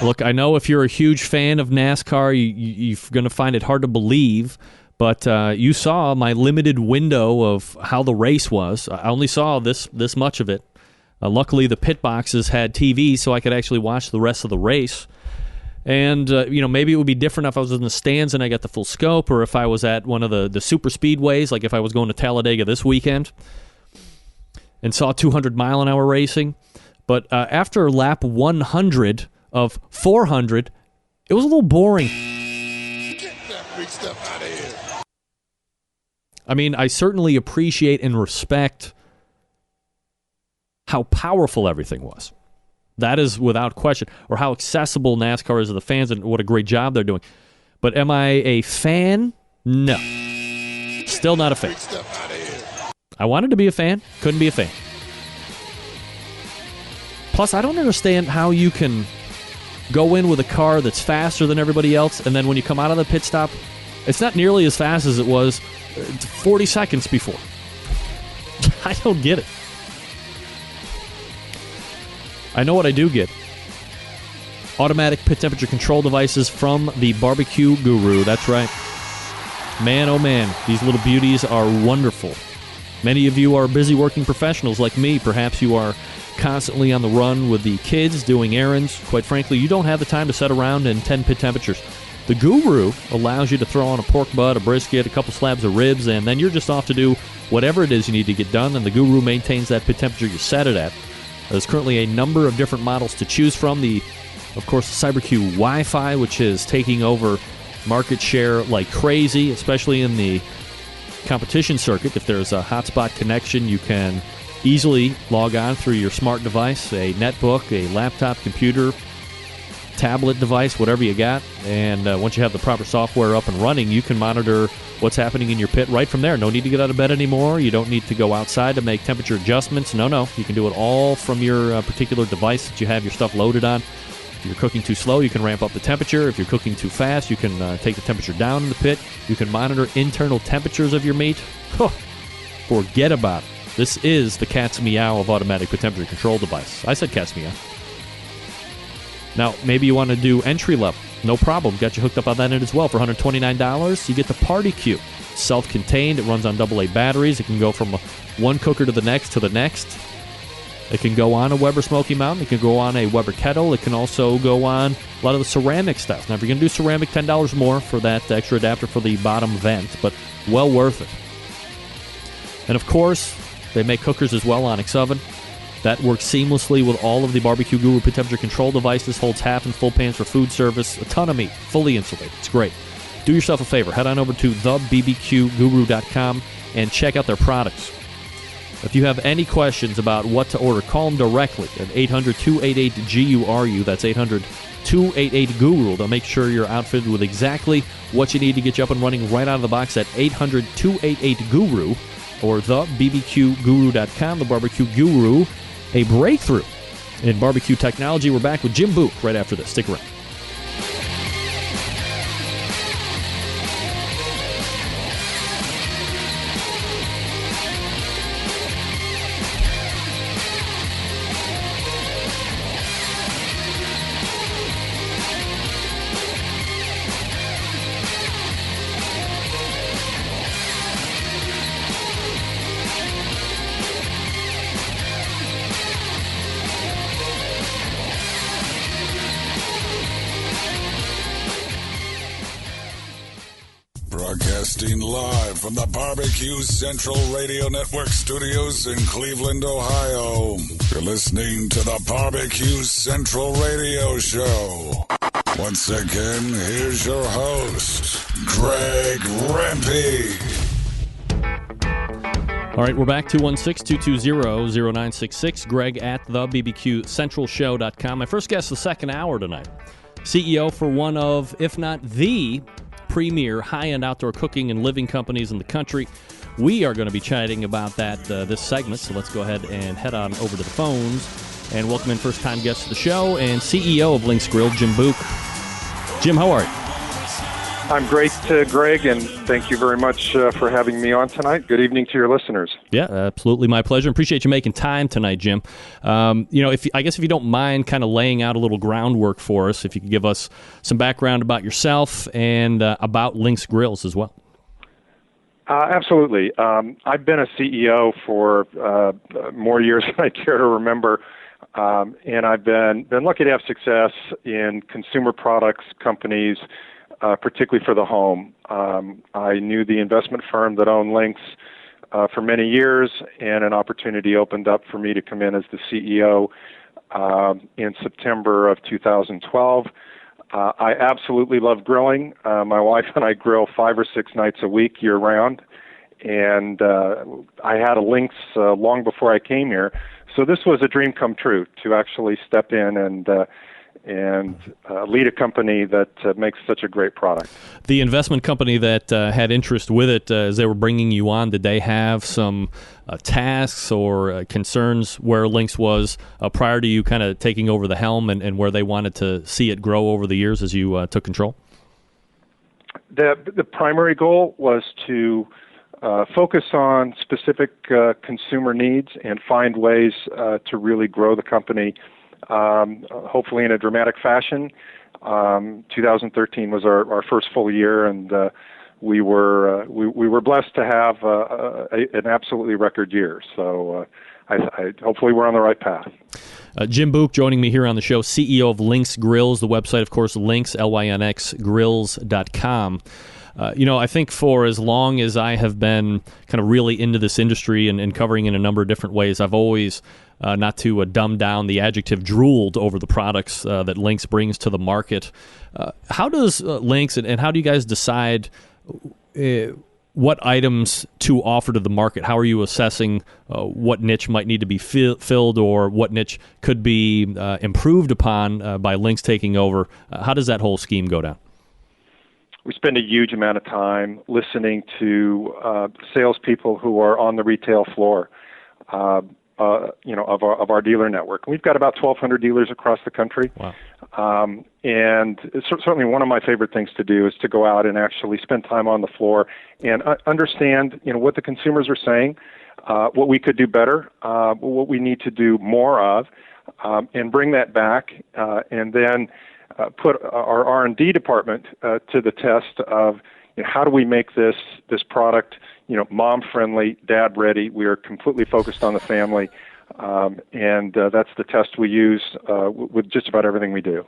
[SPEAKER 1] Look, I know if you're a huge fan of NASCAR, you're going to find it hard to believe, but you saw my limited window of how the race was. I only saw this much of it. Luckily, the pit boxes had TV, so I could actually watch the rest of the race. And, maybe it would be different if I was in the stands and I got the full scope, or if I was at one of the super speedways, like if I was going to Talladega this weekend and saw 200-mile-an-hour racing. But after lap 100 of 400, it was a little boring.
[SPEAKER 11] Get that big stuff out of here.
[SPEAKER 1] I mean, I certainly appreciate and respect how powerful everything was. That is without question. Or how accessible NASCAR is to the fans and what a great job they're doing. But am I a fan? No. Still not a fan. I wanted to be a fan. Couldn't be a fan. Plus, I don't understand how you can go in with a car that's faster than everybody else, and then when you come out of the pit stop, it's not nearly as fast as it was 40 seconds before. I don't get it. I know what I do get. Automatic pit temperature control devices from the Barbecue Guru. That's right. Man, oh man, these little beauties are wonderful. Many of you are busy working professionals like me. Perhaps you are constantly on the run with the kids, doing errands. Quite frankly, you don't have the time to sit around in 10 pit temperatures. The Guru allows you to throw on a pork butt, a brisket, a couple slabs of ribs, and then you're just off to do whatever it is you need to get done, and the Guru maintains that pit temperature you set it at. There's currently a number of different models to choose from. Of course, the CyberQ Wi-Fi, which is taking over market share like crazy, especially in the competition circuit. If there's a hotspot connection, you can easily log on through your smart device, a netbook, a laptop, computer, tablet device, whatever you got. And once you have the proper software up and running, you can monitor what's happening in your pit right from there. No need to get out of bed anymore. You don't need to go outside to make temperature adjustments. No. You can do it all from your particular device that you have your stuff loaded on. If you're cooking too slow, you can ramp up the temperature. If you're cooking too fast, you can take the temperature down in the pit. You can monitor internal temperatures of your meat. Forget about it. This is the cat's meow of automatic temperature control device. I said cat's meow. Now, maybe you want to do entry level. No problem. Got you hooked up on that end as well. For $129, you get the Party Q. Self-contained. It runs on AA batteries. It can go from one cooker to the next. It can go on a Weber Smoky Mountain. It can go on a Weber kettle. It can also go on a lot of the ceramic stuff. Now, if you're going to do ceramic, $10 more for that extra adapter for the bottom vent, but well worth it. And, of course, they make cookers as well, Onyx Oven. That works seamlessly with all of the Barbecue Guru temperature control devices, holds half and full pans for food service, a ton of meat, fully insulated. It's great. Do yourself a favor. Head on over to thebbqguru.com and check out their products. If you have any questions about what to order, call them directly at 800-288-GURU. That's 800-288-GURU. They'll make sure you're outfitted with exactly what you need to get you up and running right out of the box at 800-288-GURU or thebbqguru.com. The Barbecue Guru, a breakthrough in barbecue technology. We're back with Jim Book right after this. Stick around.
[SPEAKER 5] Broadcasting live from the Barbecue Central Radio Network studios in Cleveland, Ohio. You're listening to the Barbecue Central Radio Show. Once again, here's your host, Greg Rempe.
[SPEAKER 1] All right, we're back. 216-220-0966. Greg at thebbqcentralshow.com. My first guest the second hour tonight. CEO for one of, if not the premier high-end outdoor cooking and living companies in the country. We are going to be chatting about that this segment, so let's go ahead and head on over to the phones and welcome in first-time guest to the show and CEO of Lynx Grill, Jim Book. Jim, how are you?
[SPEAKER 15] I'm great, Greg, and thank you very much for having me on tonight. Good evening to your listeners.
[SPEAKER 1] Yeah, absolutely my pleasure. Appreciate you making time tonight, Jim. If you don't mind kind of laying out a little groundwork for us, if you could give us some background about yourself and about Lynx Grills as well.
[SPEAKER 15] Absolutely. I've been a CEO for more years than I care to remember, and I've been lucky to have success in consumer products companies, particularly for the home. I knew the investment firm that owned Lynx for many years, and an opportunity opened up for me to come in as the CEO in September of 2012. I absolutely love grilling. My wife and I grill 5 or 6 nights a week year-round, and I had a Lynx long before I came here. So this was a dream come true to actually step in and lead a company that makes such a great product.
[SPEAKER 1] The investment company that had interest with it, as they were bringing you on, did they have some tasks or concerns where Lynx was prior to you kind of taking over the helm and where they wanted to see it grow over the years as you took control?
[SPEAKER 15] The primary goal was to focus on specific consumer needs and find ways to really grow the company, hopefully in a dramatic fashion. 2013 was our first full year, and we were blessed to have an absolutely record year. So hopefully we're on the right path.
[SPEAKER 1] Jim Book joining me here on the show, CEO of Lynx Grills. The website, of course, Lynx, Lynx, grills.com. I think for as long as I have been kind of really into this industry and covering in a number of different ways, I've always, not to dumb down the adjective, drooled over the products that Lynx brings to the market. How does Lynx and how do you guys decide what items to offer to the market? How are you assessing what niche might need to be filled or what niche could be improved upon by Lynx taking over? How does that whole scheme go down?
[SPEAKER 15] We spend a huge amount of time listening to salespeople who are on the retail floor, of our dealer network. We've got about 1,200 dealers across the country.
[SPEAKER 1] Wow.
[SPEAKER 15] And it's certainly one of my favorite things to do is to go out and actually spend time on the floor and understand, what the consumers are saying, what we could do better, what we need to do more of, and bring that back, and then put our R&D department to the test of how do we make this product mom-friendly, dad-ready. We are completely focused on the family, and that's the test we use with just about everything we do.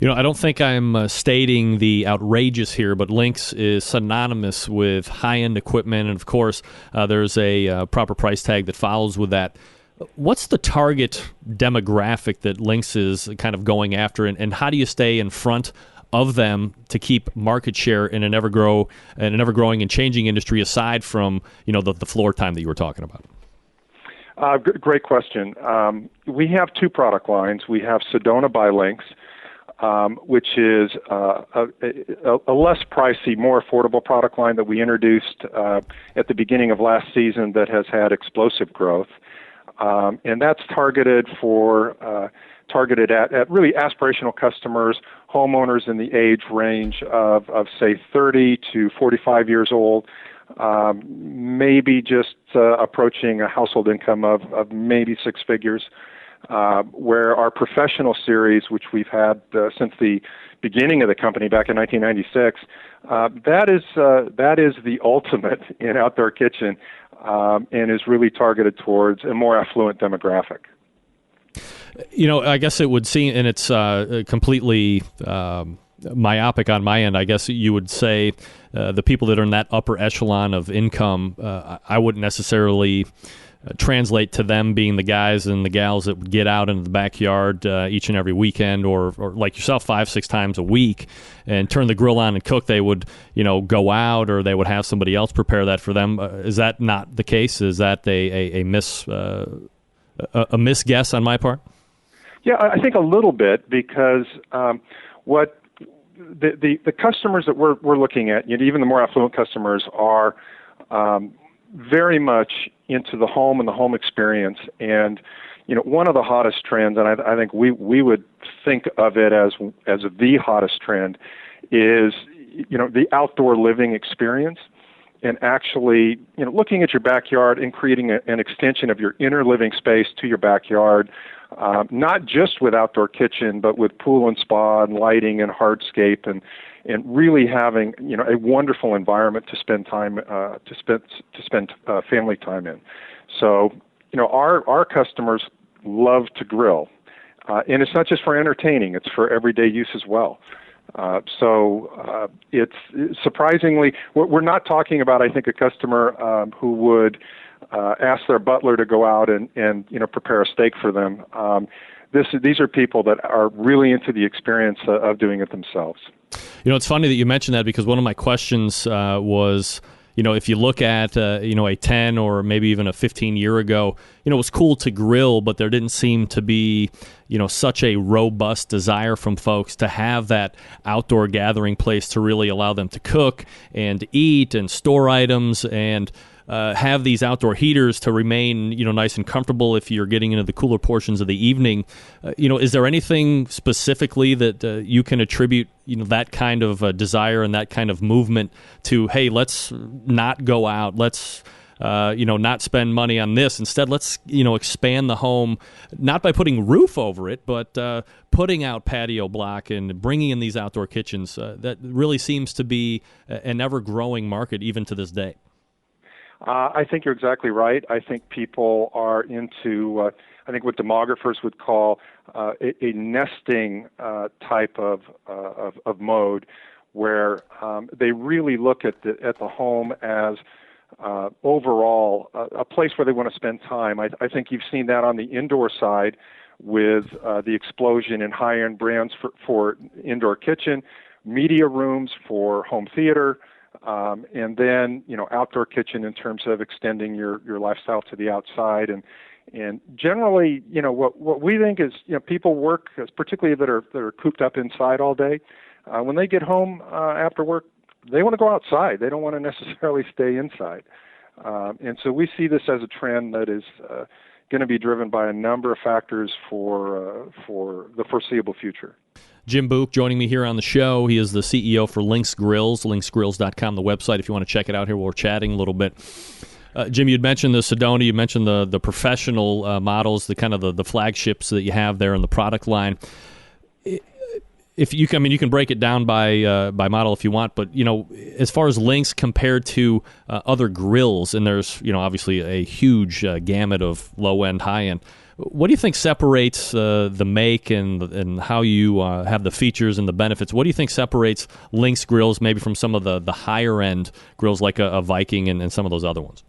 [SPEAKER 1] I don't think I'm stating the outrageous here, but Lynx is synonymous with high-end equipment, and of course, there's a proper price tag that follows with that. What's the target demographic that Lynx is kind of going after, and how do you stay in front of them to keep market share in an ever-growing and changing industry aside from the floor time that you were talking about?
[SPEAKER 15] Great question. We have two product lines. We have Sedona by Lynx, which is a less pricey, more affordable product line that we introduced at the beginning of last season that has had explosive growth. And that's targeted at really aspirational customers, homeowners in the age range of say 30 to 45 years old, maybe just approaching a household income of maybe six figures. Where our professional series, which we've had since the beginning of the company back in 1996, that is the ultimate in outdoor kitchen, and is really targeted towards a more affluent demographic.
[SPEAKER 1] I guess it would seem, and it's completely myopic on my end, I guess you would say the people that are in that upper echelon of income, I wouldn't necessarily translate to them being the guys and the gals that would get out into the backyard each and every weekend or like yourself 5-6 times a week and turn the grill on and cook. They would go out, or they would have somebody else prepare that for them. Is that not the case? Is that a misguess on my part?
[SPEAKER 15] Yeah, I think a little bit, because what the customers that we're looking at, even the more affluent customers, are very much into the home and the home experience. And one of the hottest trends, and I think we would think of it as the hottest trend, is the outdoor living experience, and actually looking at your backyard and creating an extension of your inner living space to your backyard. Not just with outdoor kitchen, but with pool and spa and lighting and hardscape, and really having a wonderful environment to spend time family time in. So our customers love to grill, and it's not just for entertaining; it's for everyday use as well. It's surprisingly, we're not talking about, I think, a customer who would ask their butler to go out and prepare a steak for them. These are people that are really into the experience of doing it themselves.
[SPEAKER 1] It's funny that you mentioned that, because one of my questions was, if you look at a 10 or maybe even a 15 year ago, it was cool to grill, but there didn't seem to be such a robust desire from folks to have that outdoor gathering place to really allow them to cook and eat and store items and have these outdoor heaters to remain, nice and comfortable if you're getting into the cooler portions of the evening. Is there anything specifically that you can attribute, that kind of desire and that kind of movement to, hey, let's not go out, let's not spend money on this. Instead, let's, expand the home, not by putting roof over it, but putting out patio block and bringing in these outdoor kitchens. That really seems to be an ever-growing market even to this day.
[SPEAKER 15] I think you're exactly right. I think people are into, I think what demographers would call a nesting type of mode, where they really look at the home as overall a place where they want to spend time. I think you've seen that on the indoor side with the explosion in high-end brands for indoor kitchen, media rooms for home theater, and then outdoor kitchen in terms of extending your lifestyle to the outside. And generally, what we think is, people work, particularly that are cooped up inside all day. When they get home after work, they want to go outside. They don't want to necessarily stay inside. And so we see this as a trend that is going to be driven by a number of factors for the foreseeable future.
[SPEAKER 1] Jim Book joining me here on the show. He is the CEO for Lynx Grills, lynxgrills.com, the website, if you want to check it out here while we're chatting a little bit. Jim, you'd mentioned the Sedona, you mentioned the professional models, the kind of the flagships that you have there in the product line. If you can, you can break it down by model if you want, but as far as Lynx compared to other grills, and there's obviously a huge gamut of low end, high end. What do you think separates the make and how you have the features and the benefits? What do you think separates Lynx grills maybe from some of the higher end grills like a Viking and some of those other ones?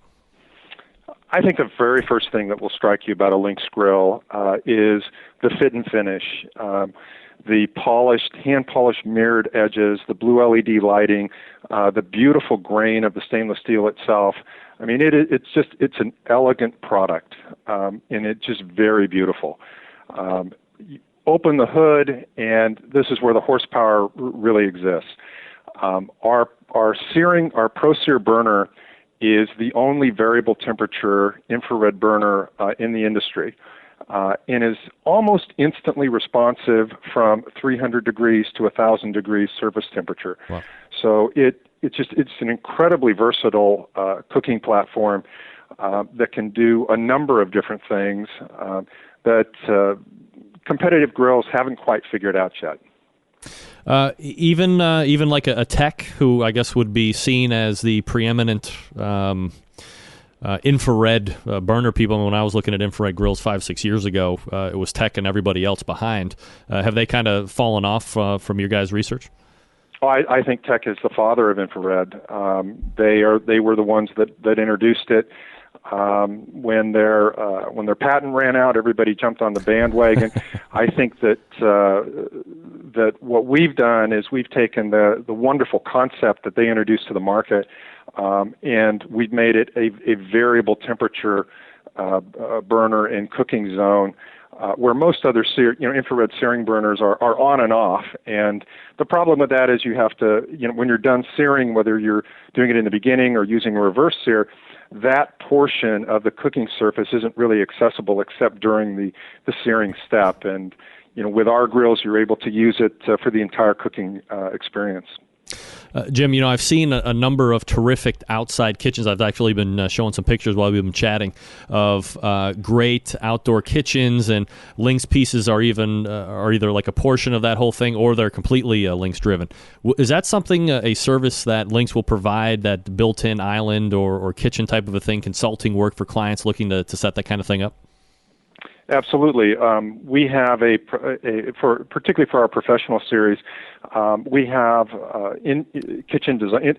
[SPEAKER 15] I think the very first thing that will strike you about a Lynx grill is the fit and finish. The hand-polished mirrored edges, the blue LED lighting, the beautiful grain of the stainless steel itself. I mean, it's an elegant product, and it's just very beautiful. You open the hood, and this is where the horsepower really exists. Our ProSear burner is the only variable temperature infrared burner in the industry. And is almost instantly responsive from 300 degrees to 1,000 degrees surface temperature.
[SPEAKER 1] Wow.
[SPEAKER 15] So it's an incredibly versatile cooking platform that can do a number of different things that competitive grills haven't quite figured out yet.
[SPEAKER 1] Even like a tech, who I guess would be seen as the preeminent infrared burner people. When I was looking at infrared grills 5-6 years ago, it was tech and everybody else behind. Have they kind of fallen off from your guys' research?
[SPEAKER 15] Oh, I think tech is the father of infrared. They were the ones that introduced it. When their patent ran out, everybody jumped on the bandwagon. I think that what we've done is we've taken the wonderful concept that they introduced to the market, and we've made it a variable temperature burner and cooking zone, where most other infrared searing burners are on and off. And the problem with that is you have to, when you're done searing, whether you're doing it in the beginning or using a reverse sear, that portion of the cooking surface isn't really accessible except during the searing step. And with our grills, you're able to use it for the entire cooking experience.
[SPEAKER 1] Jim, I've seen a number of terrific outside kitchens. I've actually been showing some pictures while we've been chatting of great outdoor kitchens, and Lynx pieces are either like a portion of that whole thing or they're completely Lynx driven. Is that something, a service that Lynx will provide, that built-in island or kitchen type of a thing, consulting work for clients looking to set that kind of thing up?
[SPEAKER 15] Absolutely. We have particularly for our professional series, we have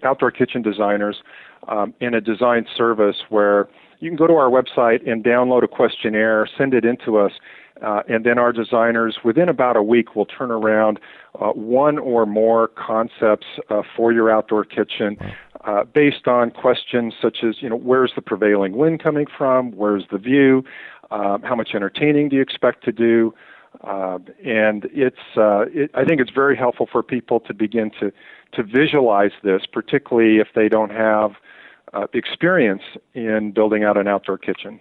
[SPEAKER 15] outdoor kitchen designers in a design service where you can go to our website and download a questionnaire, send it in to us, and then our designers within about a week will turn around one or more concepts for your outdoor kitchen. Based on questions such as, where's the prevailing wind coming from? Where's the view? How much entertaining do you expect to do? And I think it's very helpful for people to begin to visualize this, particularly if they don't have experience in building out an outdoor kitchen.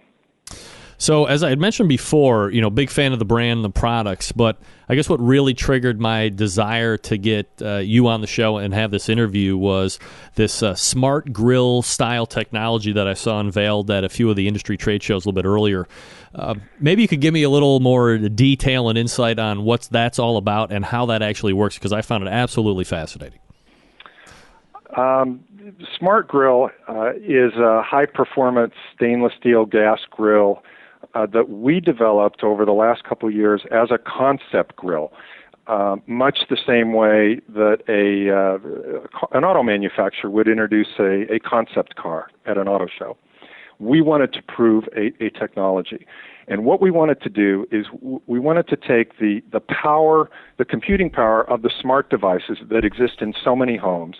[SPEAKER 1] So, as I had mentioned before, big fan of the brand and the products, but I guess what really triggered my desire to get you on the show and have this interview was this smart grill style technology that I saw unveiled at a few of the industry trade shows a little bit earlier. Maybe you could give me a little more detail and insight on what that's all about and how that actually works, because I found it absolutely fascinating.
[SPEAKER 15] Smart Grill is a high-performance stainless steel gas grill that we developed over the last couple of years as a concept grill, much the same way that an auto manufacturer would introduce a concept car at an auto show. We wanted to prove a technology. And what we wanted to do is we wanted to take the power, the computing power of the smart devices that exist in so many homes,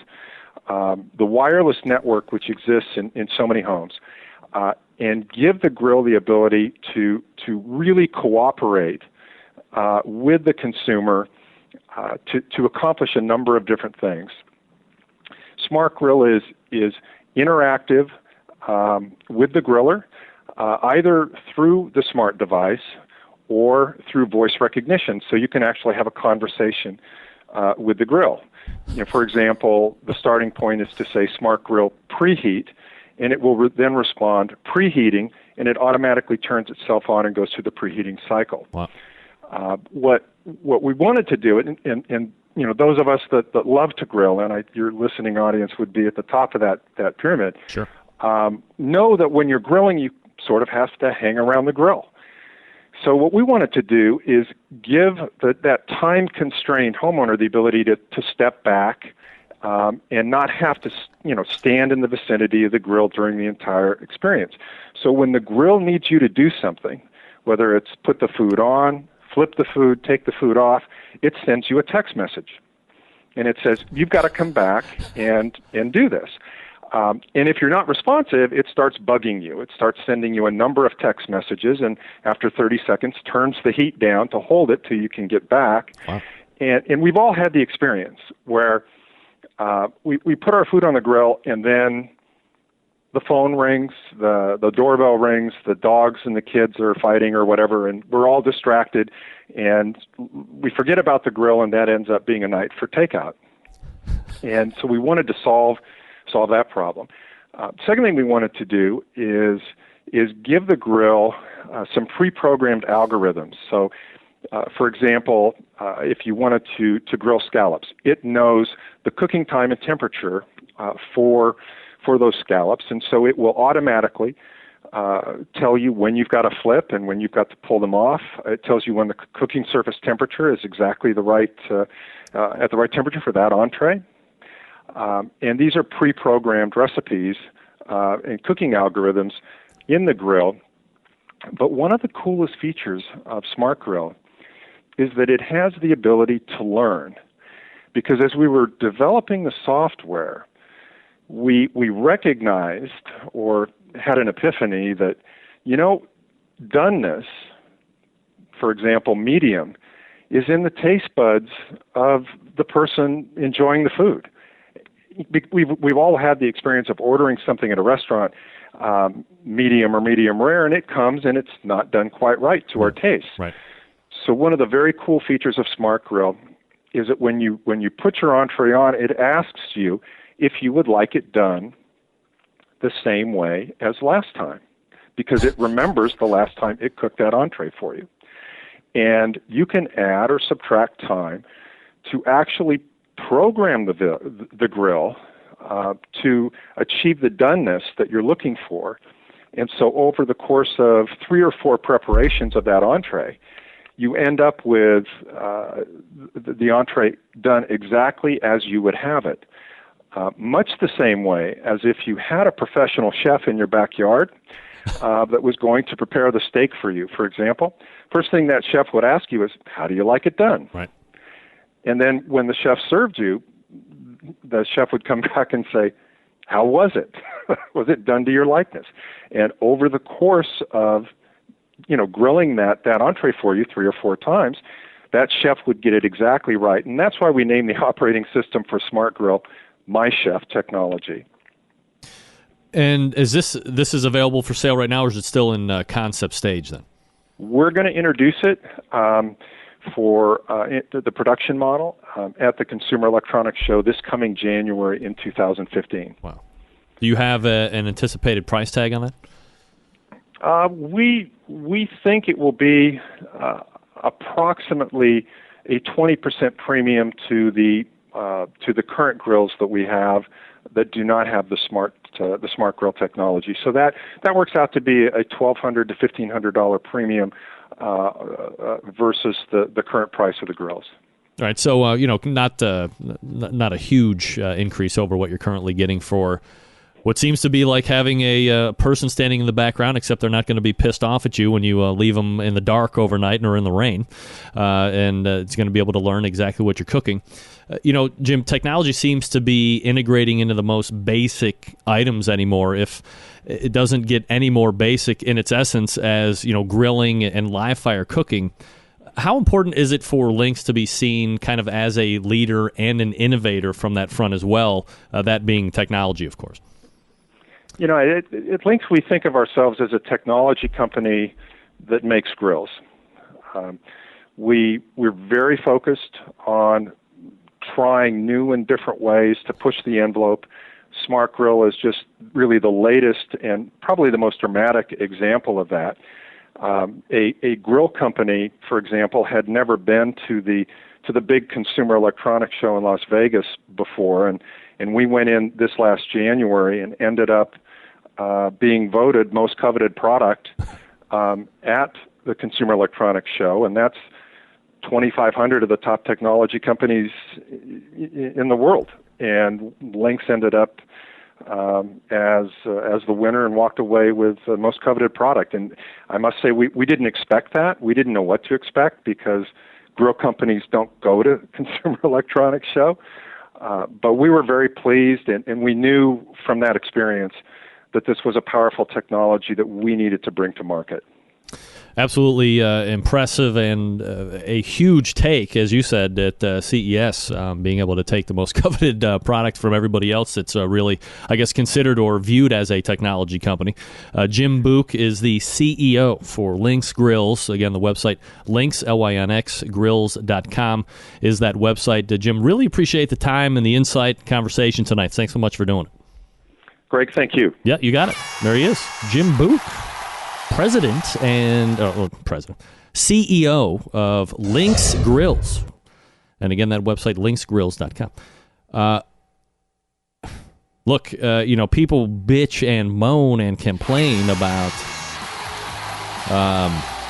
[SPEAKER 15] the wireless network which exists in so many homes, and give the grill the ability to really cooperate with the consumer to accomplish a number of different things. Smart Grill is interactive with the griller, either through the smart device or through voice recognition, so you can actually have a conversation with the grill. For example, the starting point is to say Smart Grill preheat, and it will then respond preheating, and it automatically turns itself on and goes through the preheating cycle.
[SPEAKER 1] Wow.
[SPEAKER 15] What we wanted to do, and you know, those of us that love to grill, and your listening audience would be at the top of that pyramid.
[SPEAKER 1] Sure.
[SPEAKER 15] Know that when you're grilling, you sort of have to hang around the grill. So what we wanted to do is give that time-constrained homeowner the ability to step back and not have to, stand in the vicinity of the grill during the entire experience. So when the grill needs you to do something, whether it's put the food on, flip the food, take the food off, it sends you a text message. And it says, you've got to come back and do this. And if you're not responsive, it starts bugging you. It starts sending you a number of text messages, and after 30 seconds, turns the heat down to hold it till you can get back.
[SPEAKER 1] Wow.
[SPEAKER 15] And we've all had the experience where we put our food on the grill, and then the phone rings, the doorbell rings, the dogs and the kids are fighting or whatever, and we're all distracted, and we forget about the grill, and that ends up being a night for takeout. And so we wanted to solve that problem. Second thing we wanted to do is give the grill some pre-programmed algorithms. So, for example, if you wanted to grill scallops, it knows the cooking time and temperature for those scallops, and so it will automatically tell you when you've got to flip and when you've got to pull them off. It tells you when the cooking surface temperature is exactly the right at the right temperature for that entree. And these are pre-programmed recipes and cooking algorithms in the grill. But one of the coolest features of Smart Grill is that it has the ability to learn. Because as we were developing the software, we recognized or had an epiphany that, doneness, for example, medium, is in the taste buds of the person enjoying the food. We've all had the experience of ordering something at a restaurant, medium or medium rare, and it comes and it's not done quite right to our taste.
[SPEAKER 1] Right.
[SPEAKER 15] So one of the very cool features of Smart Grill is that when you put your entree on, it asks you if you would like it done the same way as last time, because it remembers the last time it cooked that entree for you. And you can add or subtract time to actually program the grill to achieve the doneness that you're looking for. And so over the course of 3 or 4 preparations of that entree, you end up with the entree done exactly as you would have it. Much the same way as if you had a professional chef in your backyard that was going to prepare the steak for you, for example. First thing that chef would ask you is, how do you like it done?
[SPEAKER 1] Right.
[SPEAKER 15] And then when the chef served you, the chef would come back and say, how was it? Was it done to your likeness? And over the course of, grilling that entree for you 3 or 4 times, that chef would get it exactly right. And that's why we named the operating system for Smart Grill My Chef Technology.
[SPEAKER 1] And is this is available for sale right now, or is it still in concept stage then?
[SPEAKER 15] We're going to introduce it for the production model at the Consumer Electronics Show this coming January in 2015.
[SPEAKER 1] Wow. Do you have an anticipated price tag on that?
[SPEAKER 15] We think it will be approximately a 20% premium to the current grills that we have that do not have the Smart Grill technology. So that works out to be a $1,200 to $1,500 premium versus the current price of the grills.
[SPEAKER 1] All right, so not a huge increase over what you're currently getting for what seems to be like having a person standing in the background, except they're not going to be pissed off at you when you leave them in the dark overnight or in the rain, and it's going to be able to learn exactly what you're cooking. Jim, technology seems to be integrating into the most basic items anymore. If it doesn't get any more basic in its essence as, grilling and live fire cooking, how important is it for Lynx to be seen kind of as a leader and an innovator from that front as well, that being technology, of course?
[SPEAKER 15] At Lynx, we think of ourselves as a technology company that makes grills. We're very focused on trying new and different ways to push the envelope Smart Grill is just really the latest and probably the most dramatic example of that. A grill company, for example, had never been to the big consumer electronics show in Las Vegas before, and we went in this last January and ended up being voted most coveted product at the Consumer Electronics Show, and that's 2,500 of the top technology companies in the world. And Lynx ended up as the winner and walked away with the most coveted product. And I must say, we didn't expect that. We didn't know what to expect because grill companies don't go to Consumer Electronics Show. But we were very pleased, and we knew from that experience that this was a powerful technology that we needed to bring to market.
[SPEAKER 1] Absolutely impressive and a huge take, as you said, at CES, being able to take the most coveted product from everybody else that's really, I guess, considered or viewed as a technology company. Jim Book is the CEO for Lynx Grills. Again, the website, Lynx, Lynx, grills.com is that website. Jim, really appreciate the time and the insight conversation tonight. Thanks so much for doing it.
[SPEAKER 15] Greg, thank you.
[SPEAKER 1] Yeah, you got it. There he is, Jim Book. President CEO of Lynx Grills. And again, that website, lynxgrills.com. Look, people bitch and moan and complain about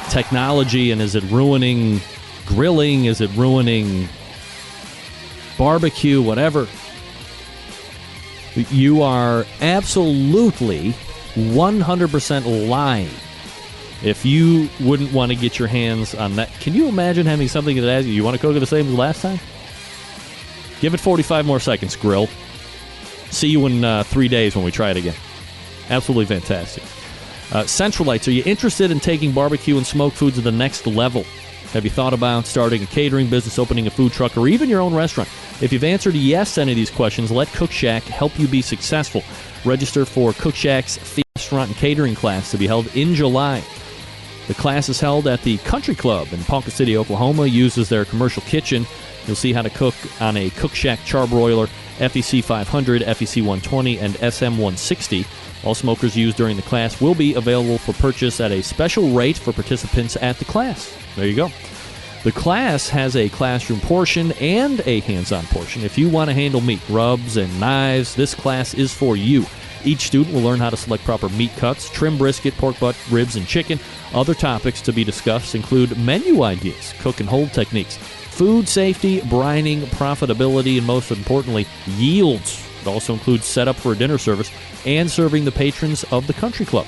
[SPEAKER 1] technology, and is it ruining grilling? Is it ruining barbecue? Whatever. You are absolutely 100% lying if you wouldn't want to get your hands on that. Can you imagine having something that asks you want to cook it the same as last time? Give it 45 more seconds, grill. See you in 3 days when we try it again. Absolutely fantastic. Centralites, are you interested in taking barbecue and smoked foods to the next level? Have you thought about starting a catering business, opening a food truck, or even your own restaurant? If you've answered yes to any of these questions, let Cook Shack help you be successful. Register for Cook Shack's restaurant and catering class to be held in July. The class is held at the Country Club in Ponca City, Oklahoma. Uses their commercial kitchen. You'll see how to cook on a Cook Shack charbroiler, FEC 500, FEC 120, and SM 160. All smokers used during the class will be available for purchase at a special rate for participants at the class. There you go. The class has a classroom portion and a hands-on portion. If you want to handle meat, rubs, and knives, this class is for you. Each student will learn how to select proper meat cuts, trim brisket, pork butt, ribs, and chicken. Other topics to be discussed include menu ideas, cook and hold techniques, food safety, brining, profitability, and most importantly, yields. It also includes setup for a dinner service and serving the patrons of the Country Club.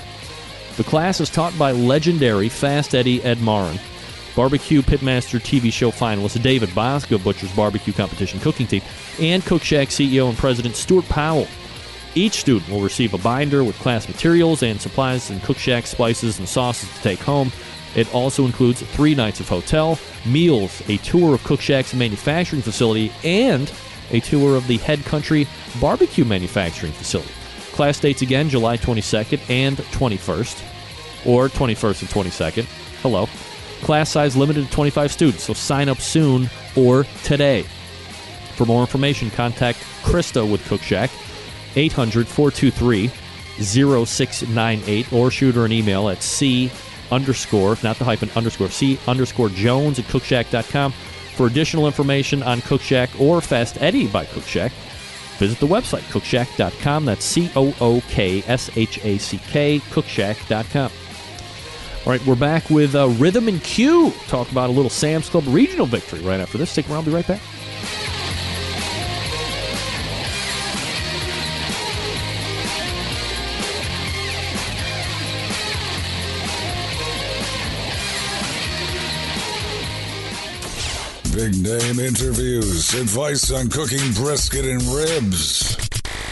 [SPEAKER 1] The class is taught by legendary Fast Eddie Ed Marin, Barbecue Pitmaster TV show finalist David Bosco, Butcher's Barbecue Competition Cooking Team, and Cook Shack CEO and President Stuart Powell. Each student will receive a binder with class materials and supplies and Cook Shack spices and sauces to take home. It also includes 3 nights of hotel, meals, a tour of Cook Shack's manufacturing facility, and a tour of the Head Country Barbecue Manufacturing Facility. Class dates again, July 22nd and 21st, or 21st and 22nd. Hello. Class size limited to 25 students, so sign up soon or today. For more information, contact Krista with Cook Shack, 800-423-0698, or shoot her an email at C_, not the hyphen, C_Jones at cookshack.com. For additional information on Cook Shack or Fast Eddie by Cook Shack, visit the website, cookshack.com. That's COOKSHACK, cookshack.com. All right, we're back with Rhythm and Q. Talk about a little Sam's Club regional victory right after this. Stick around, I'll be right back.
[SPEAKER 5] Big name interviews, advice on cooking brisket and ribs,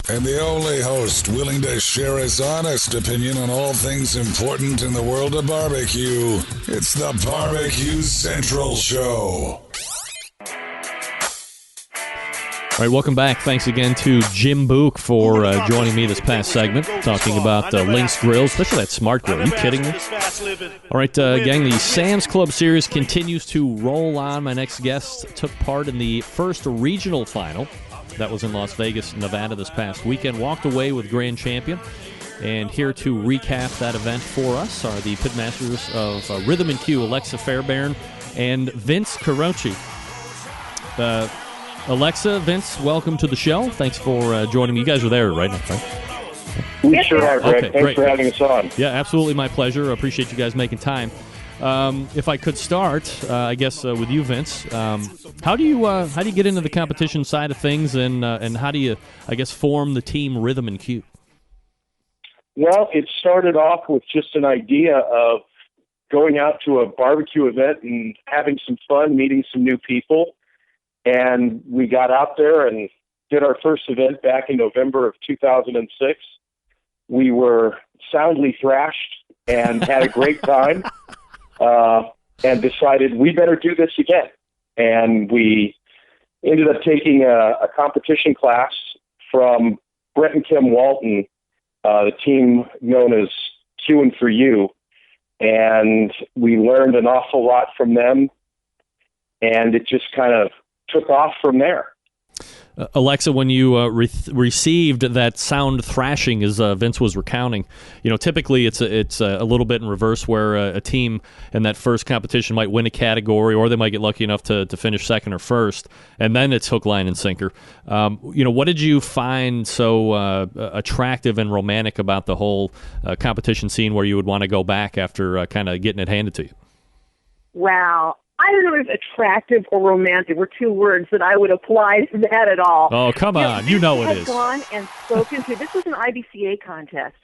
[SPEAKER 5] and the only host willing to share his honest opinion on all things important in the world of barbecue. It's the Barbecue Central Show.
[SPEAKER 1] All right, welcome back. Thanks again to Jim Book for joining me this past segment, talking about Lynx Grills, especially that Smart Grill. Are you kidding me? All right, gang, the Sam's Club Series continues to roll on. My next guest took part in the first regional final That was in Las Vegas, Nevada this past weekend. Walked away with grand champion. And here to recap that event for us are the pitmasters of Rhythm and Cue, Alexa Fairbairn and Vince Carochi. Alexa, Vince, welcome to the show. Thanks for joining me. You guys are there right now, right?
[SPEAKER 7] We sure are, Greg.
[SPEAKER 1] Okay,
[SPEAKER 7] Thanks
[SPEAKER 1] great.
[SPEAKER 7] for having us on.
[SPEAKER 1] Yeah, absolutely my pleasure. I appreciate you guys making time. If I could start, I guess with you, Vince. How do you get into the competition side of things, and how do you, I guess, form the team Rhythm and Cue?
[SPEAKER 7] Well, it started off with just an idea of going out to a barbecue event and having some fun, meeting some new people. And we got out there and did our first event back in November of 2006. We were soundly thrashed and had a great time and decided we better do this again. And we ended up taking a competition class from Brett and Kim Walton, the team known as Q for You, and we learned an awful lot from them, and it just kind of took off from there.
[SPEAKER 1] Alexa, when you received that sound thrashing, as Vince was recounting, typically it's a little bit in reverse, where a team in that first competition might win a category, or they might get lucky enough to finish second or first, and then it's hook, line, and sinker. What did you find so attractive and romantic about the whole competition scene, where you would want to go back after kind of getting it handed to you?
[SPEAKER 16] Wow. I don't know if attractive or romantic were two words that I would apply to that at all.
[SPEAKER 1] Oh, come on. You know it is.
[SPEAKER 16] Vince had gone and spoken to, this was an IBCA contest,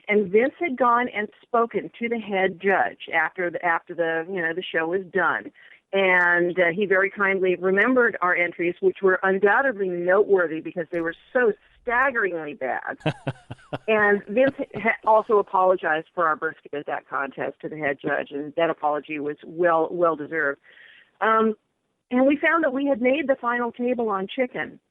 [SPEAKER 16] and Vince had gone and spoken to the head judge after the show was done. And he very kindly remembered our entries, which were undoubtedly noteworthy because they were so staggeringly bad. And Vince also apologized for our brisket at that contest to the head judge, and that apology was well deserved. And we found that we had made the final table on chicken,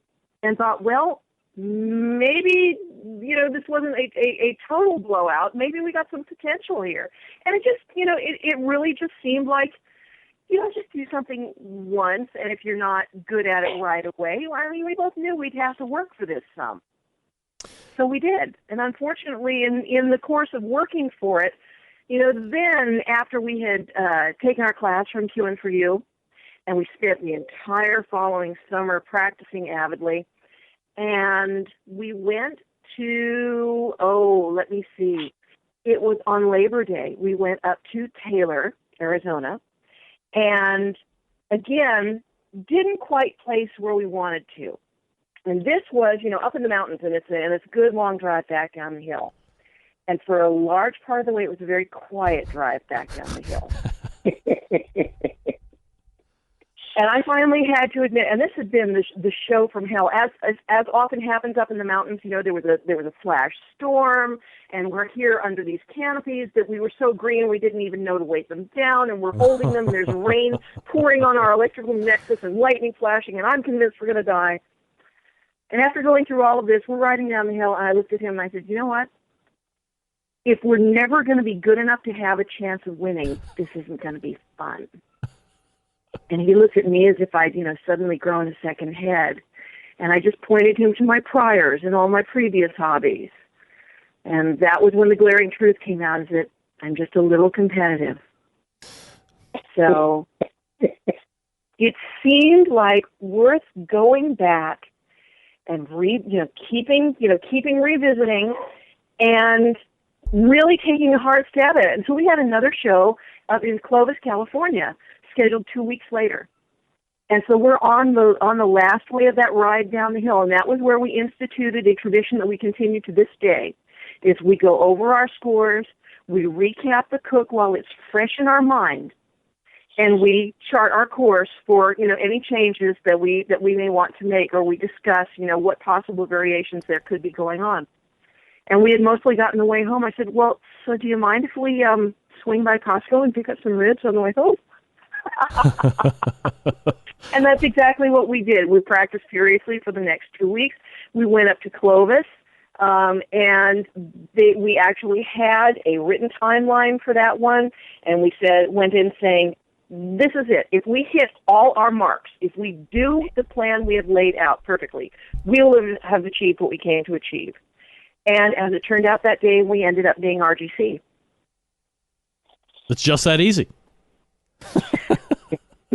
[SPEAKER 16] and thought, well, maybe this wasn't a total blowout. Maybe we got some potential here. And it just it really just seemed like, just do something once, and if you're not good at it right away, we both knew we'd have to work for this some. So we did. And unfortunately, in the course of working for it, then after we had taken our class from Q for You, and we spent the entire following summer practicing avidly, and we went to, it was on Labor Day. We went up to Taylor, Arizona, and again, didn't quite place where we wanted to. And this was, up in the mountains, and it's a good long drive back down the hill. And for a large part of the way, it was a very quiet drive back down the hill. And I finally had to admit, and this had been the show from hell, as often happens up in the mountains. There was a flash storm, and we're here under these canopies that we were so green we didn't even know to weight them down, and we're holding them. And there's rain pouring on our electrical nexus and lightning flashing, and I'm convinced we're going to die. And after going through all of this, we're riding down the hill, and I looked at him and I said, you know what? If we're never going to be good enough to have a chance of winning, this isn't going to be fun. And he looked at me as if I'd, suddenly grown a second head. And I just pointed him to my priors and all my previous hobbies. And that was when the glaring truth came out, is that I'm just a little competitive. So it seemed like worth going back and keeping revisiting and really taking a hard stab at it. And so we had another show up in Clovis, California, scheduled 2 weeks later. And so we're on the last way of that ride down the hill, and that was where we instituted a tradition that we continue to this day, is we go over our scores, we recap the cook while it's fresh in our mind, and we chart our course for, any changes that we may want to make, or we discuss, what possible variations there could be going on. And we had mostly gotten the way home. I said, well, so do you mind if we swing by Costco and pick up some ribs on the way home? And that's exactly what we did. We practiced furiously for the next 2 weeks. We went up to Clovis, and we actually had a written timeline for that one, and we went in saying, this is it. If we hit all our marks, if we do the plan we have laid out perfectly, we will have achieved what we came to achieve. And as it turned out that day, we ended up being RGC.
[SPEAKER 1] It's just that easy.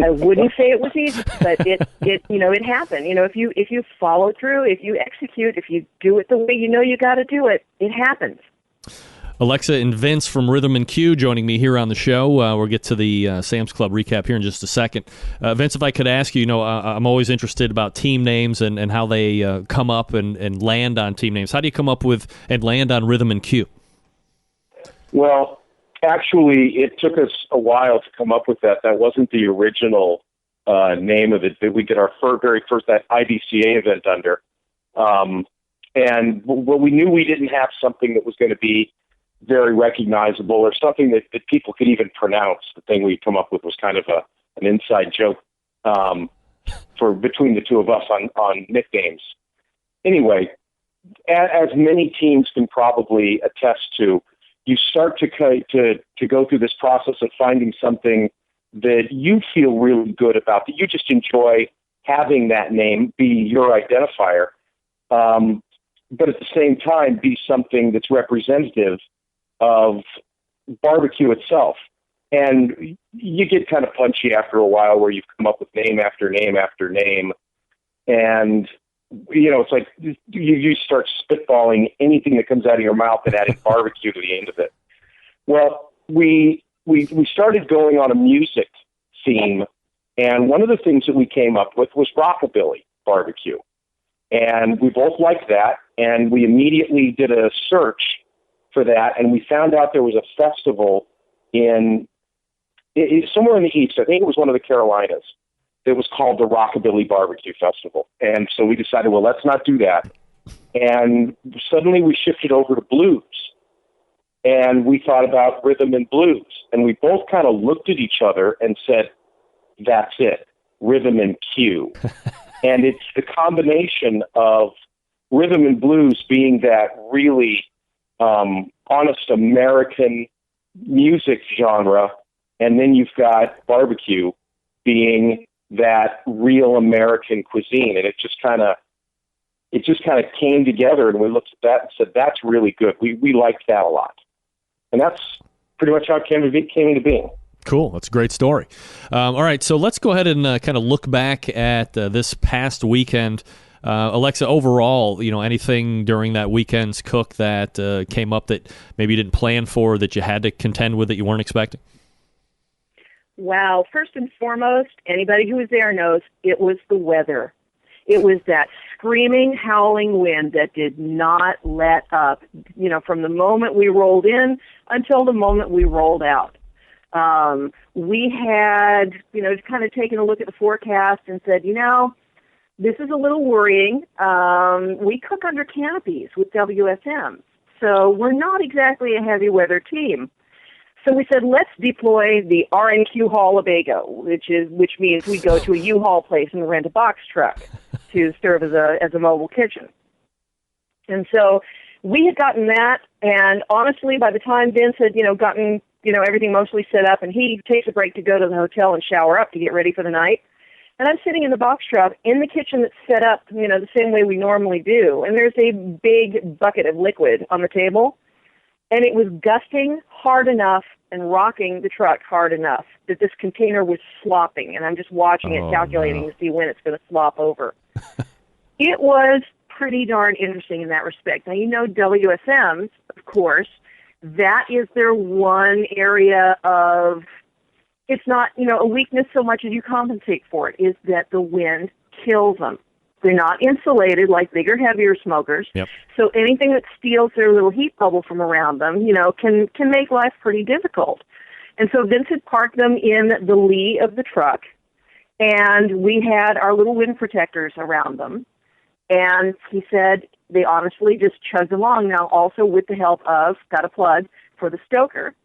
[SPEAKER 16] I wouldn't say it was easy, but it happened. If you follow through, if you execute, if you do it the way you got to do it, it happens.
[SPEAKER 1] Alexa and Vince from Rhythm and Q joining me here on the show. We'll get to the Sam's Club recap here in just a second. Vince, if I could ask you, I'm always interested about team names and how they come up and land on team names. How do you come up with and land on Rhythm and Q?
[SPEAKER 17] Well, actually, it took us a while to come up with that. That wasn't the original name of it that we did our very first that IBCA event under. And we knew we didn't have something that was going to be very recognizable or something that people could even pronounce. The thing we come up with was kind of an inside joke for between the two of us on nicknames. Anyway, as many teams can probably attest to, you start to go through this process of finding something that you feel really good about, that you just enjoy having that name be your identifier, but at the same time be something that's representative of barbecue itself. And you get kind of punchy after a while where you've come up with name after name after name. And, it's like you start spitballing anything that comes out of your mouth and adding barbecue to the end of it. Well, we started going on a music theme. And one of the things that we came up with was rockabilly barbecue. And we both liked that. And we immediately did a search for that, and we found out there was a festival somewhere in the East. I think it was one of the Carolinas. It was called the Rockabilly Barbecue Festival. And so we decided, well, let's not do that. And suddenly we shifted over to blues. And we thought about rhythm and blues. And we both kind of looked at each other and said, that's it, Rhythm and Q. And it's the combination of rhythm and blues being that really honest American music genre, and then you've got barbecue being that real American cuisine, and it just kind of came together, and we looked at that and said, that's really good. We liked that a lot, and that's pretty much how it came into being.
[SPEAKER 1] Cool. That's a great story. All right, so let's go ahead and kind of look back at this past weekend. Alexa, overall, anything during that weekend's cook that came up that maybe you didn't plan for, that you had to contend with, that you weren't expecting?
[SPEAKER 16] Wow. First and foremost, anybody who was there knows it was the weather. It was that screaming, howling wind that did not let up, from the moment we rolled in until the moment we rolled out. We had, kind of taken a look at the forecast and said, this is a little worrying. We cook under canopies with WSM, so we're not exactly a heavy weather team. So we said, let's deploy the R&Q Hall-A-Bago, which means we go to a U-Haul place and rent a box truck to serve as a mobile kitchen. And so we had gotten that, and honestly, by the time Vince had, gotten, everything mostly set up, and he takes a break to go to the hotel and shower up to get ready for the night, and I'm sitting in the box truck in the kitchen that's set up, the same way we normally do, and there's a big bucket of liquid on the table, and it was gusting hard enough and rocking the truck hard enough that this container was slopping, and I'm just watching it, calculating to see when it's going to slop over. It was pretty darn interesting in that respect. Now, WSMs, of course, that is their one area of, it's not, a weakness so much as you compensate for it, is that the wind kills them. They're not insulated like bigger, heavier smokers. Yep. So anything that steals their little heat bubble from around them, can make life pretty difficult. And so Vince had parked them in the lee of the truck, and we had our little wind protectors around them. And he said they honestly just chugged along. Now, also with the help of, got a plug for the stoker.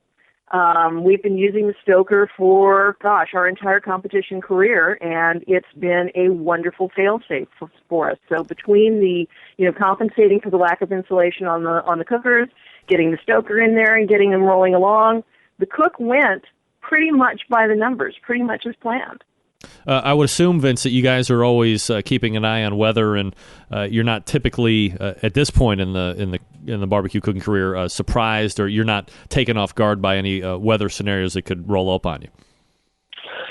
[SPEAKER 16] We've been using the stoker for, our entire competition career, and it's been a wonderful fail-safe for us. So between the, compensating for the lack of insulation on the cookers, getting the stoker in there and getting them rolling along, the cook went pretty much by the numbers, pretty much as planned.
[SPEAKER 1] I would assume, Vince, that you guys are always keeping an eye on weather, and you're not typically at this point in the barbecue cooking career surprised, or you're not taken off guard by any weather scenarios that could roll up on you.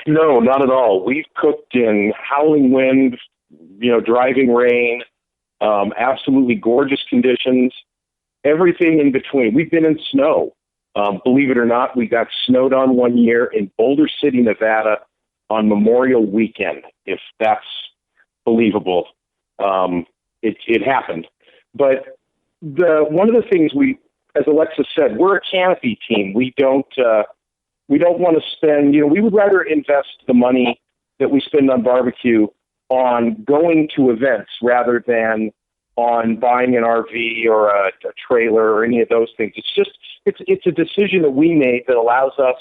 [SPEAKER 17] No, not at all. We've cooked in howling wind, driving rain, absolutely gorgeous conditions, everything in between. We've been in snow. Believe it or not, we got snowed on one year in Boulder City, Nevada, on Memorial Weekend, if that's believable. It happened. But one of the things as Alexa said, we're a canopy team. We don't want to spend, we would rather invest the money that we spend on barbecue on going to events rather than on buying an RV or a trailer or any of those things. It's a decision that we made that allows us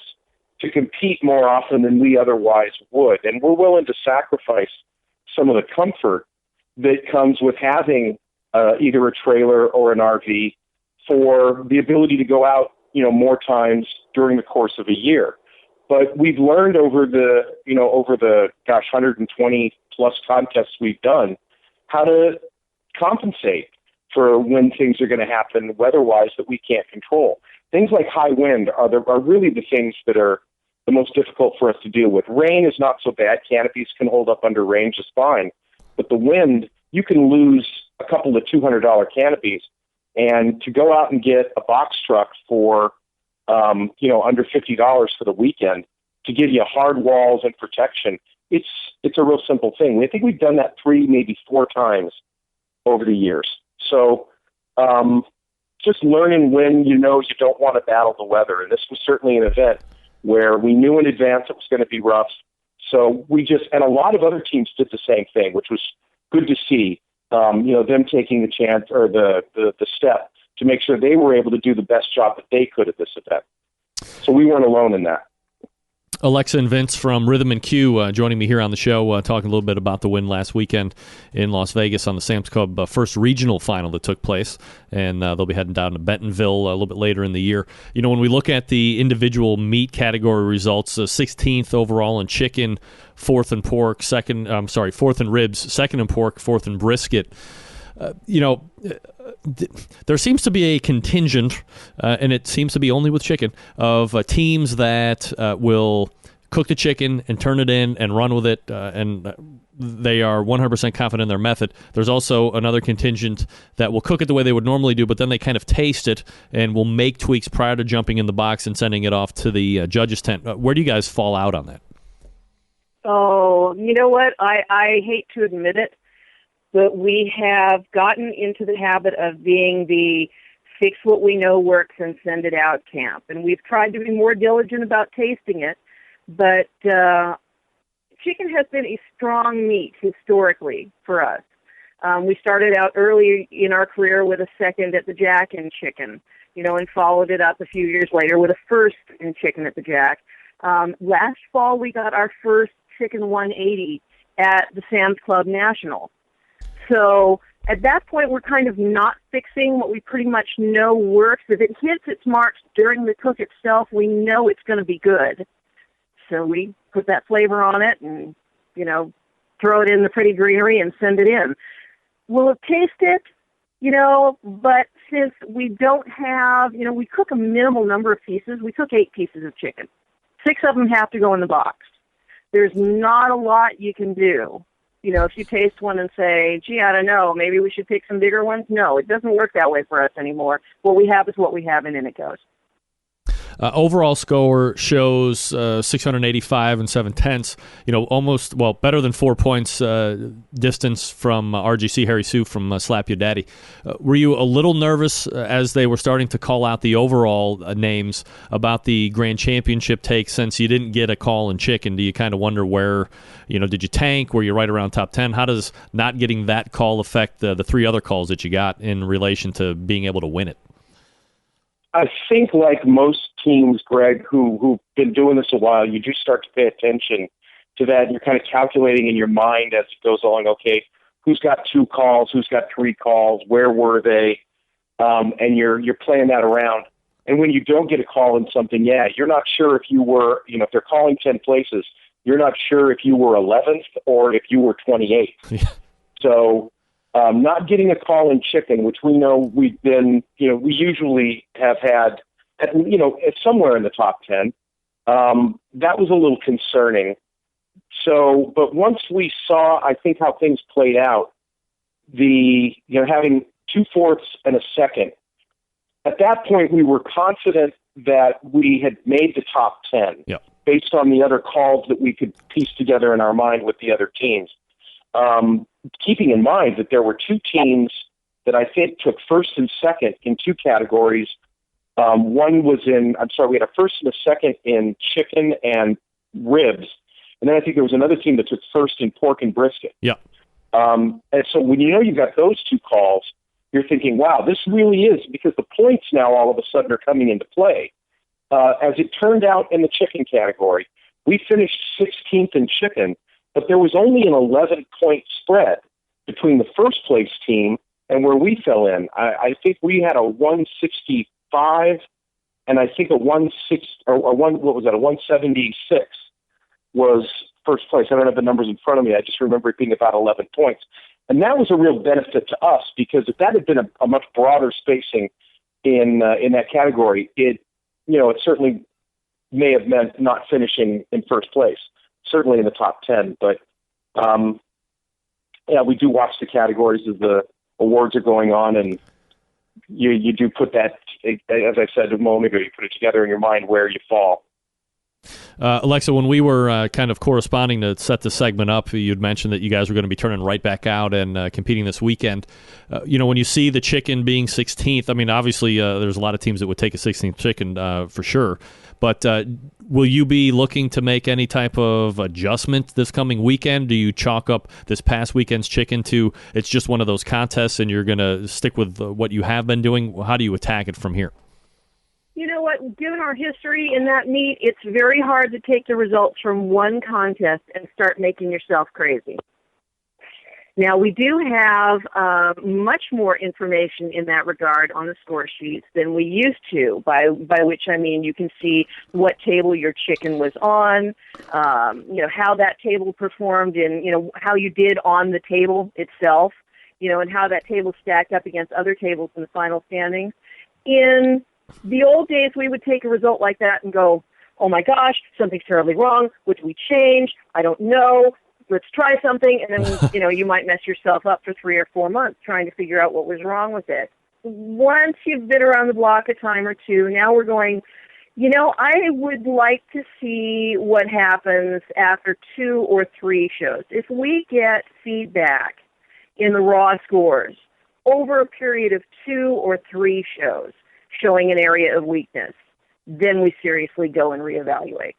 [SPEAKER 17] to compete more often than we otherwise would. And we're willing to sacrifice some of the comfort that comes with having either a trailer or an RV for the ability to go out, more times during the course of a year. But we've learned over the 120 plus contests we've done, how to compensate for when things are going to happen weather-wise that we can't control. Things like high wind are really the things that are the most difficult for us to deal with. Rain is not so bad. Canopies can hold up under rain just fine. But the wind, you can lose a couple of $200 canopies. And to go out and get a box truck for, under $50 for the weekend to give you hard walls and protection, it's a real simple thing. I think we've done that 3, maybe 4 times over the years. So just learning when you don't want to battle the weather. And this was certainly an event where we knew in advance it was going to be rough. So and a lot of other teams did the same thing, which was good to see, them taking the chance or the step to make sure they were able to do the best job that they could at this event. So we weren't alone in that.
[SPEAKER 1] Alexa and Vince from Rhythm and Q joining me here on the show, talking a little bit about the win last weekend in Las Vegas on the Sam's Club first regional final that took place, and they'll be heading down to Bentonville a little bit later in the year. When we look at the individual meat category results, 16th overall in chicken, 4th in pork, 4th in ribs, 2nd in pork, 4th in brisket. There seems to be a contingent, and it seems to be only with chicken, of teams that will cook the chicken and turn it in and run with it, and they are 100% confident in their method. There's also another contingent that will cook it the way they would normally do, but then they kind of taste it and will make tweaks prior to jumping in the box and sending it off to the judges' tent. Where do you guys fall out on that?
[SPEAKER 16] Oh, you know what? I hate to admit it, but we have gotten into the habit of being the fix what we know works and send it out camp. And we've tried to be more diligent about tasting it, but chicken has been a strong meat historically for us. We started out early in our career with a second at the Jack in chicken, and followed it up a few years later with a first in chicken at the Jack. Last fall, we got our first chicken 180 at the Sam's Club National. So at that point, we're kind of not fixing what we pretty much know works. If it hits its marks during the cook itself, we know it's going to be good. So we put that flavor on it and, throw it in the pretty greenery and send it in. Will it taste it? But since we don't have, we cook a minimal number of pieces. We cook 8 pieces of chicken. 6 of them have to go in the box. There's not a lot you can do. If you taste one and say, gee, I don't know, maybe we should pick some bigger ones. No, it doesn't work that way for us anymore. What we have is what we have, and in it goes.
[SPEAKER 1] Overall score shows 685 and 7/10. Almost, better than 4 points distance from RGC Harry Sue from Slap Your Daddy. Were you a little nervous as they were starting to call out the overall names about the Grand Championship take, since you didn't get a call in chicken? Do you kind of wonder where, did you tank? Were you right around top 10? How does not getting that call affect the 3 other calls that you got in relation to being able to win it?
[SPEAKER 17] I think like most teams, Greg, who've been doing this a while, you do start to pay attention to that. And you're kind of calculating in your mind as it goes along, okay, who's got 2 calls, who's got 3 calls, where were they? And you're playing that around. And when you don't get a call in something, you're not sure if you were, if they're calling 10 places, you're not sure if you were 11th or if you were 28th. So not getting a call in chicken, which we know we've been, we usually have had, somewhere in the top 10, that was a little concerning. So, but once we saw, I think, how things played out, having 2/4 and a second, at that point we were confident that we had made the top 10 based on the other calls that we could piece together in our mind with the other teams. Keeping in mind that there were two teams that I think took first and second in two categories. One was we had a first and a second in chicken and ribs. And then I think there was another team that took first in pork and brisket.
[SPEAKER 1] Yeah.
[SPEAKER 17] And so when you've got those two calls, you're thinking, wow, this really is, because the points now all of a sudden are coming into play. As it turned out in the chicken category, we finished 16th in chicken, but there was only an 11-point spread between the first place team and where we fell in. I think we had a 165 and I think a 176 was first place. I don't have the numbers in front of me. I just remember it being about 11 points. And that was a real benefit to us, because if that had been a much broader spacing in that category, it certainly may have meant not finishing in first place, certainly in the top 10. But we do watch the categories as the awards are going on, and you do put that, as I said a moment ago, you put it together in your mind where you fall.
[SPEAKER 1] Alexa, when we were kind of corresponding to set the segment up, you'd mentioned that you guys were going to be turning right back out and competing this weekend. When you see the chicken being 16th, I mean, obviously there's a lot of teams that would take a 16th chicken for sure. But will you be looking to make any type of adjustment this coming weekend? Do you chalk up this past weekend's chicken to it's just one of those contests and you're going to stick with what you have been doing? How do you attack it from here?
[SPEAKER 16] You know what? Given our history in that meet, it's very hard to take the results from one contest and start making yourself crazy. Now, we do have much more information in that regard on the score sheets than we used to, by which I mean you can see what table your chicken was on, how that table performed, and, how you did on the table itself, and how that table stacked up against other tables in the final standings. In the old days, we would take a result like that and go, oh my gosh, something's terribly wrong. What do we change? I don't know. Let's try something. And then, you might mess yourself up for 3 or 4 months trying to figure out what was wrong with it. Once you've been around the block a time or two, now we're going, I would like to see what happens after 2 or 3 shows. If we get feedback in the raw scores over a period of 2 or 3 shows, showing an area of weakness, then we seriously go and reevaluate.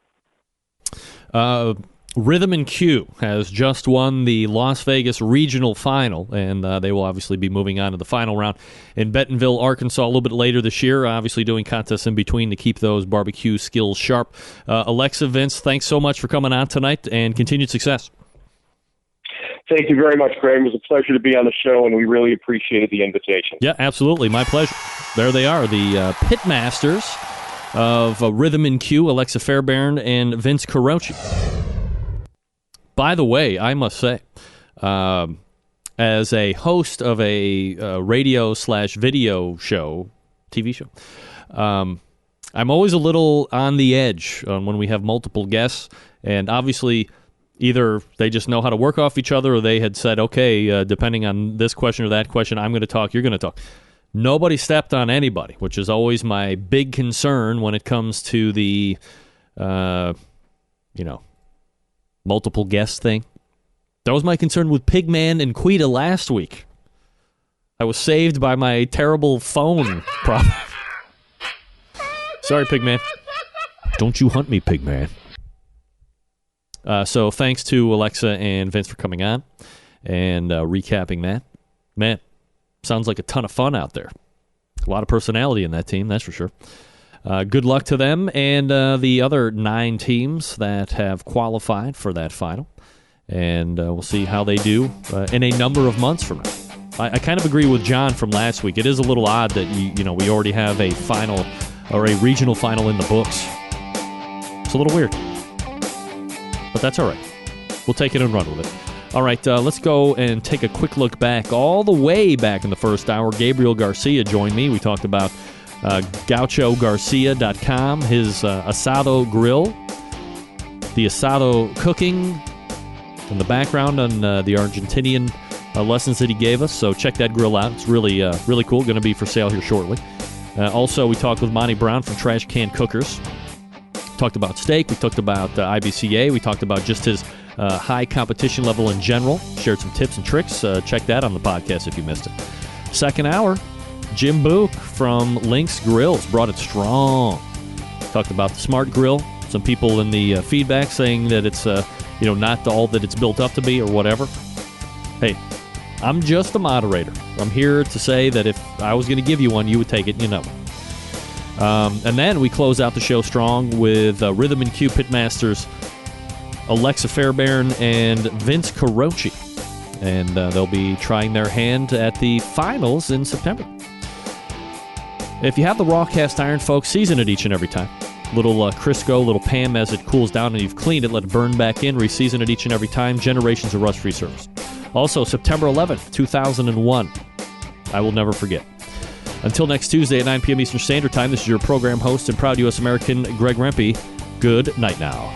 [SPEAKER 1] Rhythm and Q has just won the Las Vegas Regional Final, and they will obviously be moving on to the final round in Bentonville, Arkansas a little bit later this year, obviously doing contests in between to keep those barbecue skills sharp. Alexa, Vince, thanks so much for coming on tonight, and continued success.
[SPEAKER 17] Thank you very much, Graham. It was a pleasure to be on the show, and we really appreciated the invitation.
[SPEAKER 1] Yeah, absolutely. My pleasure. There they are, the pitmasters of Rhythm and Q, Alexa Fairbairn and Vince Carochi. By the way, I must say, as a host of a radio/video show, TV show, I'm always a little on the edge when we have multiple guests, and obviously either they just know how to work off each other, or they had said, okay, depending on this question or that question, I'm going to talk, you're going to talk. Nobody stepped on anybody, which is always my big concern when it comes to the, multiple guest thing. That was my concern with Pigman and Quita last week. I was saved by my terrible phone problem. Sorry, Pigman. Don't you hunt me, Pigman. So thanks to Alexa and Vince for coming on and recapping that. Man, sounds like a ton of fun out there. A lot of personality in that team, that's for sure. Good luck to them and the other 9 teams that have qualified for that final. And we'll see how they do in a number of months from now. I kind of agree with John from last week. It is a little odd that we already have a final or a regional final in the books. It's a little weird, but that's all right. We'll take it and run with it. All right, let's go and take a quick look back. All the way back in the first hour, Gabriel Garcia joined me. We talked about GauchoGarcia.com, his asado grill, the asado cooking, and the background on the Argentinian lessons that he gave us. So check that grill out. It's really cool. Going to be for sale here shortly. Also, we talked with Monte Brown from Trash Can Cookers. Talked about steak. We talked about IBCA. We talked about just his high competition level in general. Shared some tips and tricks. Check that on the podcast if you missed it. Second hour, Jim Book from Lynx Grills brought it strong. Talked about the Smart Grill. Some people in the feedback saying that it's not all that it's built up to be or whatever. Hey, I'm just a moderator. I'm here to say that if I was going to give you one, you would take it, And then we close out the show strong with Rhythm and Cue pitmasters Alexa Fairbairn and Vince Carochi. And they'll be trying their hand at the finals in September. If you have the raw cast iron, folks, season it each and every time. Little Crisco, little Pam as it cools down and you've cleaned it, let it burn back in, reseason it each and every time. Generations of rust-free service. Also, September 11th, 2001. I will never forget. Until next Tuesday at 9 p.m. Eastern Standard Time, this is your program host and proud U.S. American, Greg Rempe. Good night now.